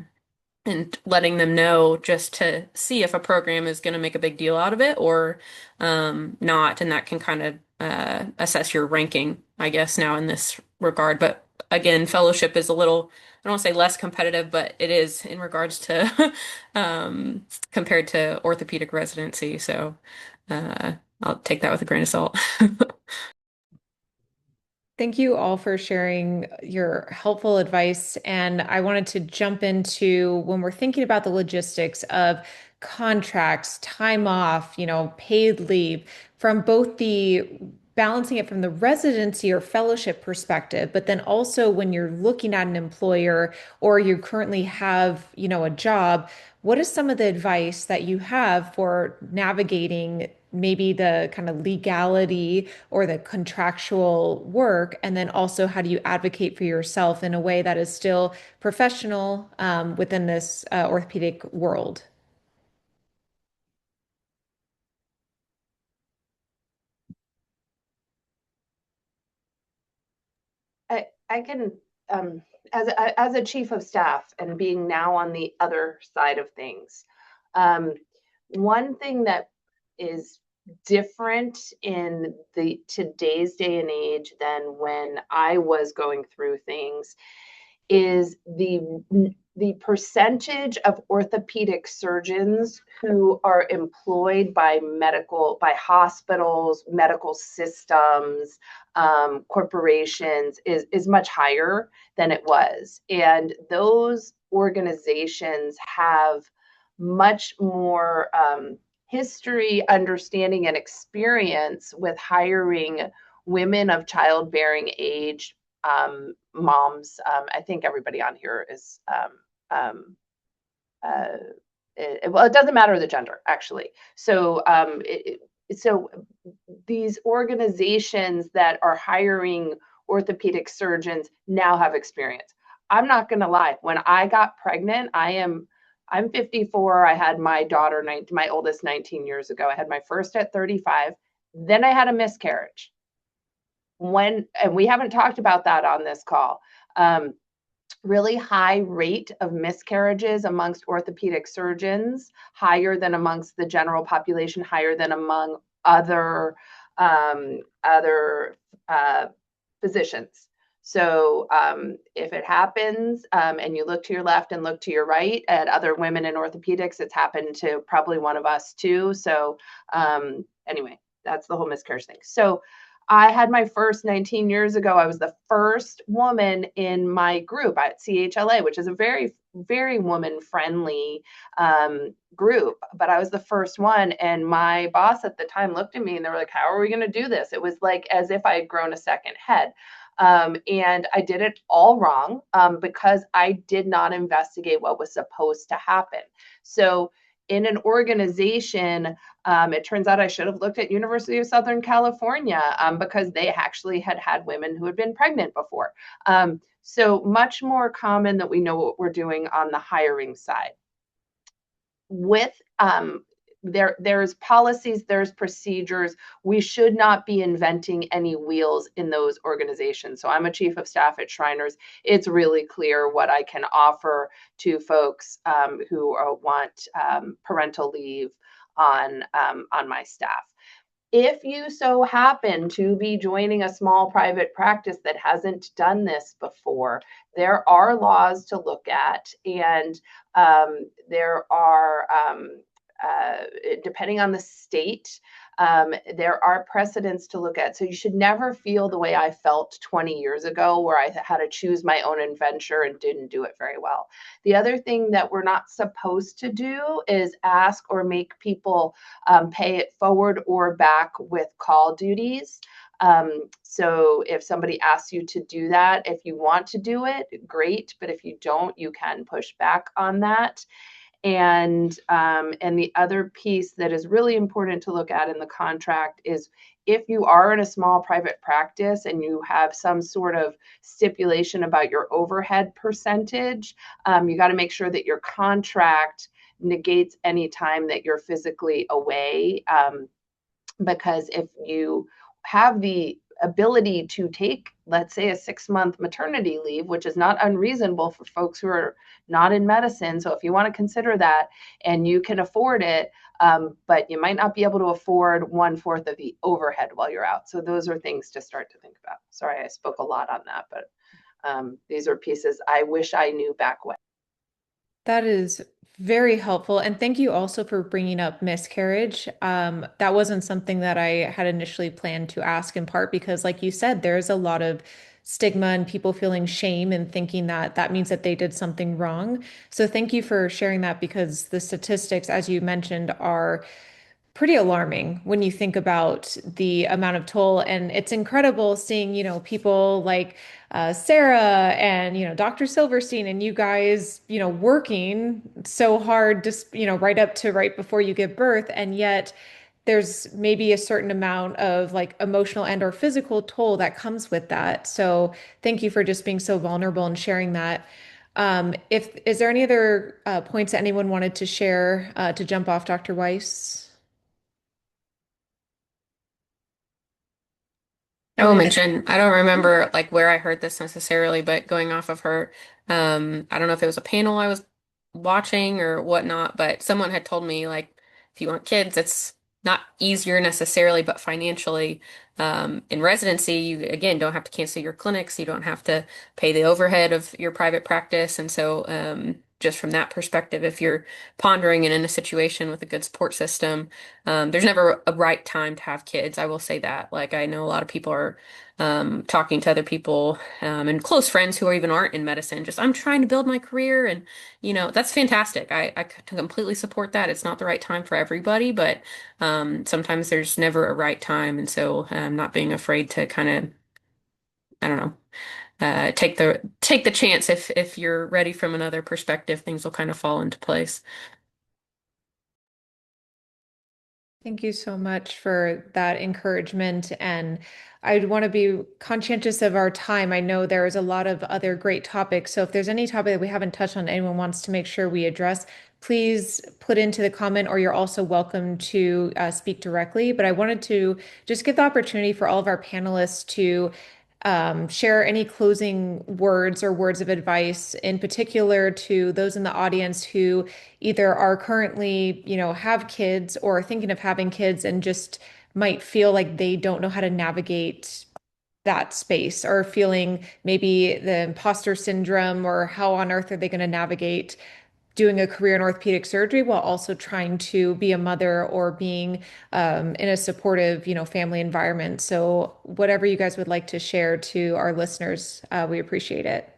and letting them know just to see if a program is going to make a big deal out of it or not. And that can kind of assess your ranking, I guess, now in this regard. But again, fellowship is a little, I don't want to say less competitive, but it is in regards to compared to orthopedic residency. So uh, I'll take that with a grain of salt. Thank you all for sharing your helpful advice. And I wanted to jump into when we're thinking about the logistics of contracts, time off, paid leave from both the balancing it from the residency or fellowship perspective, but then also when you're looking at an employer or you currently have, a job, what is some of the advice that you have for navigating maybe the kind of legality or the contractual work? And then also, how do you advocate for yourself in a way that is still professional within this orthopedic world? I can, as a chief of staff and being now on the other side of things, one thing that is different in the today's day and age than when I was going through things is the percentage of orthopedic surgeons who are employed by hospitals, medical systems, corporations is much higher than it was. And those organizations have much more history, understanding, and experience with hiring women of childbearing age, moms. I think everybody on here is, well, it doesn't matter the gender, actually. So, so these organizations that are hiring orthopedic surgeons now have experience. I'm not going to lie. When I got pregnant, I'm 54. I had my daughter, my oldest, 19 years ago. I had my first at 35. Then I had a miscarriage. And we haven't talked about that on this call. Really high rate of miscarriages amongst orthopedic surgeons, higher than amongst the general population, higher than among other physicians. So if it happens and you look to your left and look to your right at other women in orthopedics, it's happened to probably one of us too. So anyway, that's the whole miscarriage thing. So I had my first 19 years ago. I was the first woman in my group at CHLA, which is a very, very woman-friendly group. But I was the first one. And my boss at the time looked at me and they were like, how are we going to do this? It was like as if I had grown a second head. And I did it all wrong because I did not investigate what was supposed to happen. So in an organization, it turns out I should have looked at University of Southern California because they actually had women who had been pregnant before. So much more common that we know what we're doing on the hiring side. With there's policies, there's procedures. We should not be inventing any wheels in those organizations. So I'm a chief of staff at Shriners. It's really clear what I can offer to folks who want parental leave on my staff. If you so happen to be joining a small private practice that hasn't done this before, there are laws to look at, and there are, depending on the state, there are precedents to look at. So you should never feel the way I felt 20 years ago, where I had to choose my own adventure and didn't do it very well. The other thing that we're not supposed to do is ask or make people pay it forward or back with call duties. So if somebody asks you to do that, if you want to do it, great. But if you don't, you can push back on that. And the other piece that is really important to look at in the contract is, if you are in a small private practice and you have some sort of stipulation about your overhead percentage, you got to make sure that your contract negates any time that you're physically away. Because if you have the ability to take, let's say, a 6-month maternity leave, which is not unreasonable for folks who are not in medicine. So if you want to consider that and you can afford it, but you might not be able to afford 1/4 of the overhead while you're out. So those are things to start to think about. Sorry, I spoke a lot on that, but these are pieces I wish I knew back when. That is very helpful. And thank you also for bringing up miscarriage. That wasn't something that I had initially planned to ask, in part because, like you said, there's a lot of stigma and people feeling shame and thinking that that means that they did something wrong. So thank you for sharing that, because the statistics, as you mentioned, are pretty alarming when you think about the amount of toll. And it's incredible seeing, people like Sara and, Dr. Silverstein and you guys, working so hard, just, right before you give birth. And yet there's maybe a certain amount of like emotional and or physical toll that comes with that. So thank you for just being so vulnerable and sharing that. If is there any other points that anyone wanted to share to jump off Dr. Weiss? I will mention, I don't remember like where I heard this necessarily, but going off of her, I don't know if it was a panel I was watching or whatnot, but someone had told me like, if you want kids, it's not easier necessarily, but financially, in residency, you again don't have to cancel your clinics, you don't have to pay the overhead of your private practice, and so just from that perspective, if you're pondering and in a situation with a good support system, there's never a right time to have kids. I will say that. Like, I know a lot of people are talking to other people and close friends who even aren't in medicine. Just, I'm trying to build my career, and that's fantastic. I completely support that. It's not the right time for everybody, but sometimes there's never a right time, and so not being afraid to kind of, I don't know, take the chance. If you're ready from another perspective, things will kind of fall into place. Thank you so much for that encouragement. And I'd want to be conscientious of our time. I know there's a lot of other great topics. So if there's any topic that we haven't touched on, anyone wants to make sure we address, please put into the comment, or you're also welcome to speak directly. But I wanted to just give the opportunity for all of our panelists to share any closing words or words of advice, in particular to those in the audience who either are currently, have kids or are thinking of having kids and just might feel like they don't know how to navigate that space, or feeling maybe the imposter syndrome, or how on earth are they going to navigate doing a career in orthopedic surgery while also trying to be a mother or being in a supportive, family environment. So whatever you guys would like to share to our listeners, we appreciate it.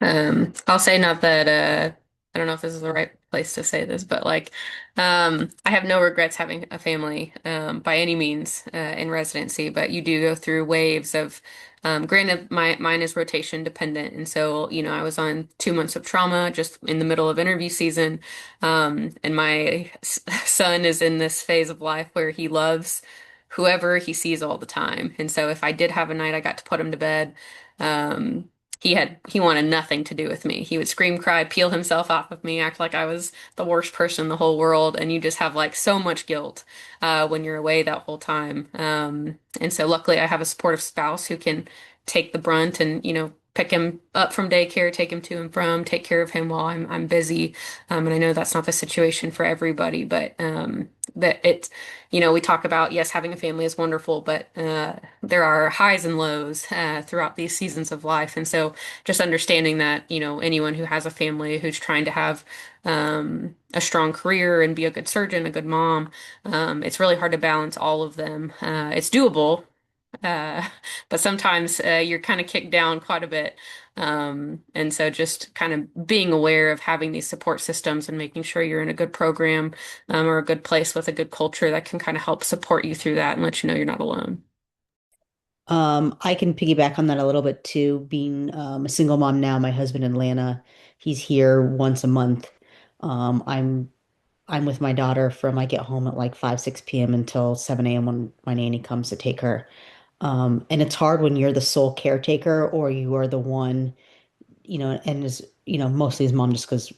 I'll say, not that I don't know if this is the right place to say this, but like I have no regrets having a family by any means in residency, but you do go through waves of granted mine is rotation dependent, and so I was on 2 months of trauma just in the middle of interview season, and my son is in this phase of life where he loves whoever he sees all the time, and so if I did have a night I got to put him to bed. Um, he wanted nothing to do with me. He would scream, cry, peel himself off of me, act like I was the worst person in the whole world, and you just have like so much guilt when you're away that whole time. And so luckily I have a supportive spouse who can take the brunt and pick him up from daycare, take him to and from, take care of him while I'm busy. And I know that's not the situation for everybody, but that it's, we talk about, yes, having a family is wonderful, but there are highs and lows throughout these seasons of life. And so just understanding that, anyone who has a family who's trying to have a strong career and be a good surgeon, a good mom, it's really hard to balance all of them. It's doable, uh, but sometimes you're kind of kicked down quite a bit. And so just kind of being aware of having these support systems and making sure you're in a good program or a good place with a good culture that can kind of help support you through that and let you know you're not alone. I can piggyback on that a little bit too. Being a single mom now, my husband in Atlanta, he's here once a month. I'm with my daughter from I get home at like 5, 6 p.m. until 7 a.m. when my nanny comes to take her. And it's hard when you're the sole caretaker or you are the one, and mostly his mom just because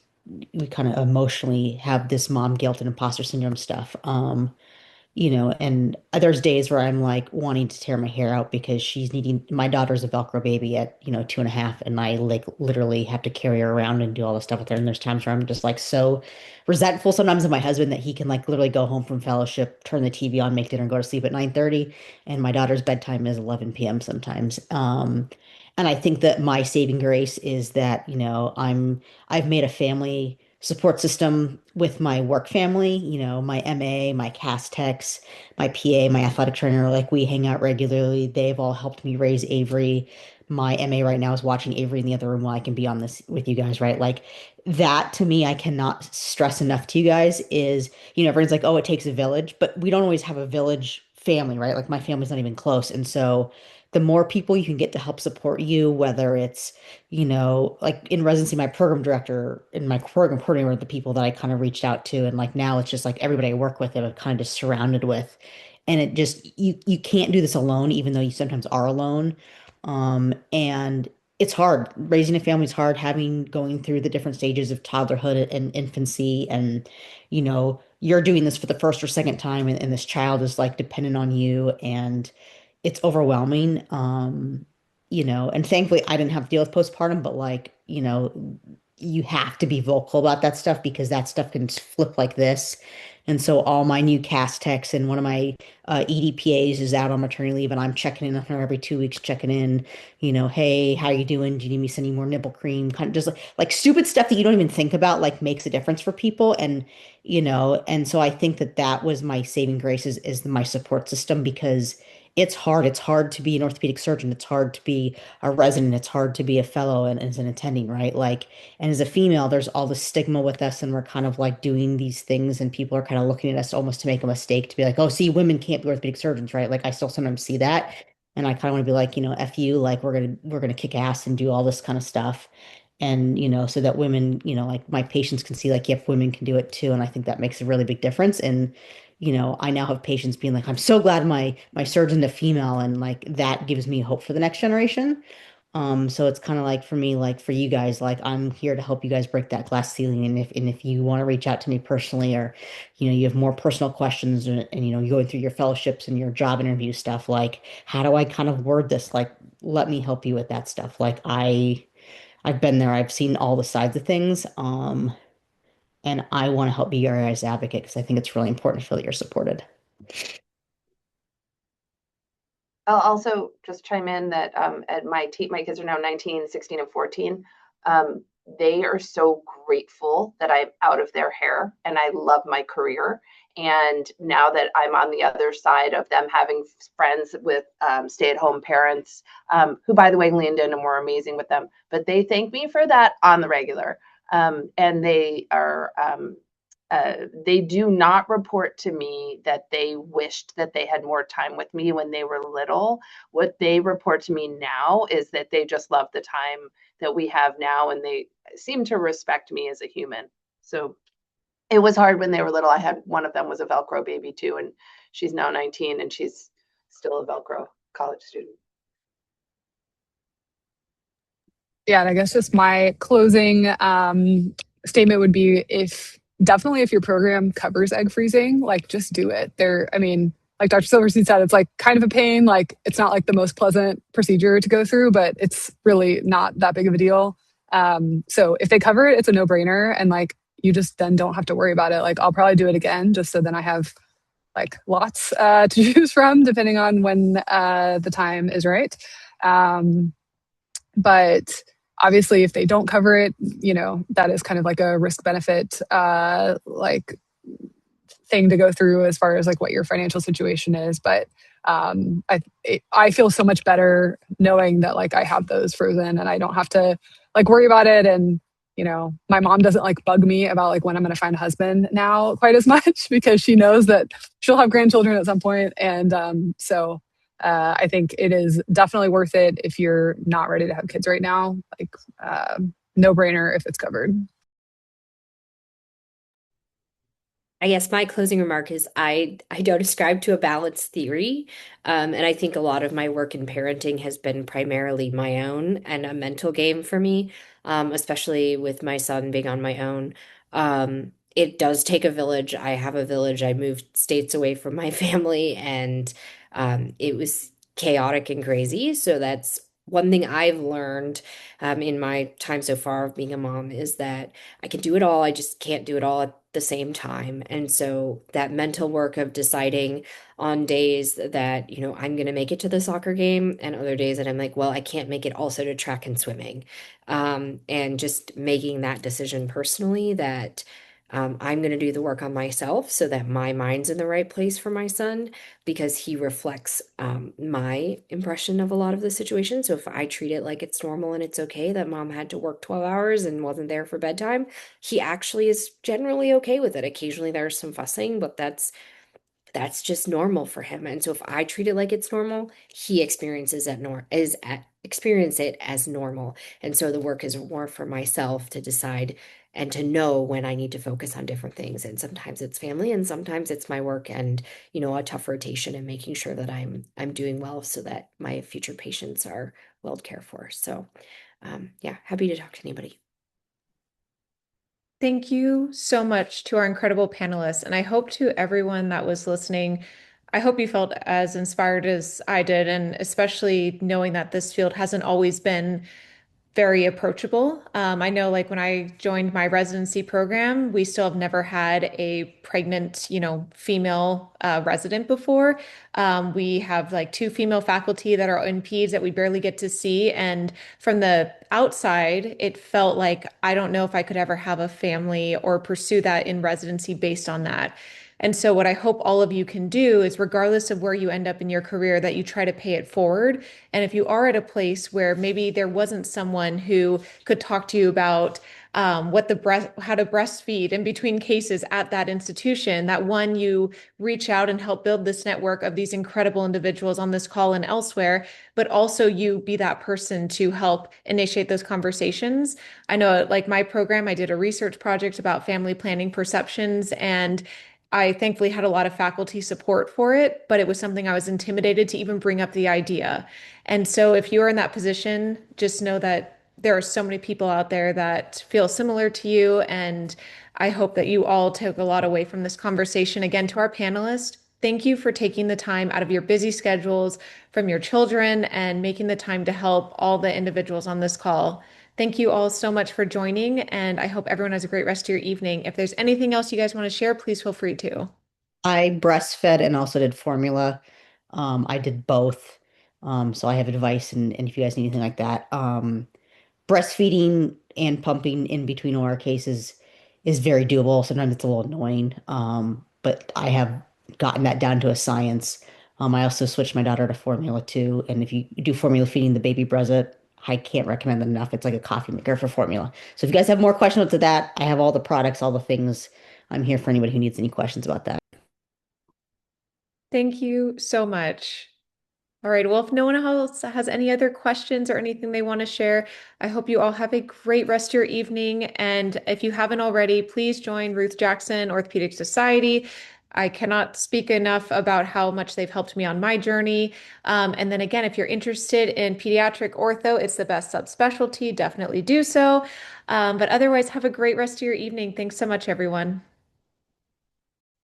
we kind of emotionally have this mom guilt and imposter syndrome stuff. And there's days where I'm like wanting to tear my hair out because she's needing my daughter's a Velcro baby at 2.5, and I like literally have to carry her around and do all this stuff with her. And there's times where I'm just like so resentful sometimes of my husband that he can like literally go home from fellowship, turn the TV on, make dinner, and go to sleep at 9:30, and my daughter's bedtime is 11 p.m. sometimes. And I think that my saving grace is that, I've made a family support system with my work family, my MA, my cast techs, my PA, my athletic trainer, like we hang out regularly. They've all helped me raise Avery. My MA right now is watching Avery in the other room while I can be on this with you guys, right? Like that to me, I cannot stress enough to you guys is, everyone's like, oh, it takes a village, but we don't always have a village family, right? Like my family's not even close. And so the more people you can get to help support you, whether it's like in residency, my program director and my program coordinator were the people that I kind of reached out to. And like now it's just like everybody I work with, I'm kind of just surrounded with. And it just, you can't do this alone, even though you sometimes are alone. And it's hard. Raising a family is hard, going through the different stages of toddlerhood and infancy. And, you're doing this for the first or second time, and this child is like dependent on you. And it's overwhelming. And thankfully I didn't have to deal with postpartum, but like, you have to be vocal about that stuff because that stuff can flip like this. And so all my new cast techs and one of my EDPAs is out on maternity leave, and I'm checking in on her every 2 weeks, checking in, hey, how you doing? Do you need me sending more nipple cream? Kind of just like stupid stuff that you don't even think about, like makes a difference for people. And so I think that that was my saving grace is my support system because it's hard. It's hard to be an orthopedic surgeon. It's hard to be a resident. It's hard to be a fellow and as an attending, right? Like, and as a female, there's all the stigma with us, and we're kind of like doing these things, and people are kind of looking at us almost to make a mistake to be like, oh, see, women can't be orthopedic surgeons, right? Like, I still sometimes see that, and I kind of want to be like, F you, like we're gonna kick ass and do all this kind of stuff, and so that women, like my patients can see like, yep, women can do it too, and I think that makes a really big difference. And I now have patients being like, I'm so glad my surgeon's a female, and like that gives me hope for the next generation. So it's kind of like for me, like for you guys, like I'm here to help you guys break that glass ceiling. And if you want to reach out to me personally, or you have more personal questions, and you're going through your fellowships and your job interview stuff, like how do I kind of word this? Like let me help you with that stuff. Like I've been there, I've seen all the sides of things. And I want to help be your guys' advocate because I think it's really important to feel that you're supported. I'll also just chime in that at my kids are now 19, 16, and 14. Um, they are so grateful that I'm out of their hair and I love my career. And now that I'm on the other side of them having friends with stay-at-home parents, who, by the way, leaned in and were amazing with them, but they thank me for that on the regular. And they do not report to me that they wished that they had more time with me when they were little. What they report to me now is that they just love the time that we have now, and they seem to respect me as a human. So it was hard when they were little. I had one of them was a Velcro baby too, and she's now 19 and she's still a Velcro college student. Yeah, and I guess just my closing statement would be if definitely if your program covers egg freezing, like just do it. I mean, like Dr. Silverstein said, it's like kind of a pain. Like it's not like the most pleasant procedure to go through, but it's really not that big of a deal. So if they cover it, it's a no-brainer. And like you just then don't have to worry about it. Like I'll probably do it again just so then I have like lots to choose from depending on when the time is right. But obviously, if they don't cover it, that is kind of like a risk benefit like thing to go through as far as like what your financial situation is. But I feel so much better knowing that like I have those frozen and I don't have to like worry about it. And my mom doesn't like bug me about like when I'm going to find a husband now quite as much because she knows that she'll have grandchildren at some point. And so I think it is definitely worth it if you're not ready to have kids right now. Like no brainer if it's covered. I guess my closing remark is I don't ascribe to a balanced theory. And I think a lot of my work in parenting has been primarily my own and a mental game for me, especially with my son being on my own. It does take a village. I have a village. I moved states away from my family, and it was chaotic and crazy. So that's one thing I've learned in my time so far of being a mom is that I can do it all. I just can't do it all at the same time. And so that mental work of deciding on days that, I'm going to make it to the soccer game and other days that I'm like, well, I can't make it also to track and swimming. And just making that decision personally that I'm going to do the work on myself so that my mind's in the right place for my son because he reflects my impression of a lot of the situation. So if I treat it like it's normal and it's okay that mom had to work 12 hours and wasn't there for bedtime, he actually is generally okay with it. Occasionally there's some fussing, but that's just normal for him. And so if I treat it like it's normal, he experience it as normal. And so the work is more for myself to decide and to know when I need to focus on different things. And sometimes it's family and sometimes it's my work and, a tough rotation and making sure that I'm doing well so that my future patients are well cared for. So yeah, happy to talk to anybody. Thank you so much to our incredible panelists. And I hope to everyone that was listening, I hope you felt as inspired as I did, and especially knowing that this field hasn't always been very approachable. I know, like when I joined my residency program, we still have never had a pregnant, female resident before. We have like two female faculty that are in peds that we barely get to see. And from the outside, it felt like I don't know if I could ever have a family or pursue that in residency based on that. And so, what I hope all of you can do is, regardless of where you end up in your career, that you try to pay it forward. And if you are at a place where maybe there wasn't someone who could talk to you about how to breastfeed in between cases at that institution, that one, you reach out and help build this network of these incredible individuals on this call and elsewhere, but also you be that person to help initiate those conversations. I know, like my program, I did a research project about family planning perceptions, and I thankfully had a lot of faculty support for it, but it was something I was intimidated to even bring up the idea. And so if you're in that position, just know that there are so many people out there that feel similar to you. And I hope that you all took a lot away from this conversation. Again, to our panelists, thank you for taking the time out of your busy schedules from your children and making the time to help all the individuals on this call. Thank you all so much for joining, and I hope everyone has a great rest of your evening. If there's anything else you guys want to share, please feel free to. I breastfed and also did formula. I did both. So I have advice and if you guys need anything like that. Breastfeeding and pumping in between OR cases is very doable. Sometimes it's a little annoying. But I have gotten that down to a science. I also switched my daughter to formula too. And if you do formula feeding the baby Brezza, I can't recommend it enough. It's like a coffee maker for formula. So if you guys have more questions to that, I have all the products, all the things. I'm here for anybody who needs any questions about that. Thank you so much. All right. Well, if no one else has any other questions or anything they want to share, I hope you all have a great rest of your evening. And if you haven't already, please join Ruth Jackson Orthopedic Society. I cannot speak enough about how much they've helped me on my journey. And then again, if you're interested in pediatric ortho, it's the best subspecialty. Definitely do so. But otherwise, have a great rest of your evening. Thanks so much, everyone.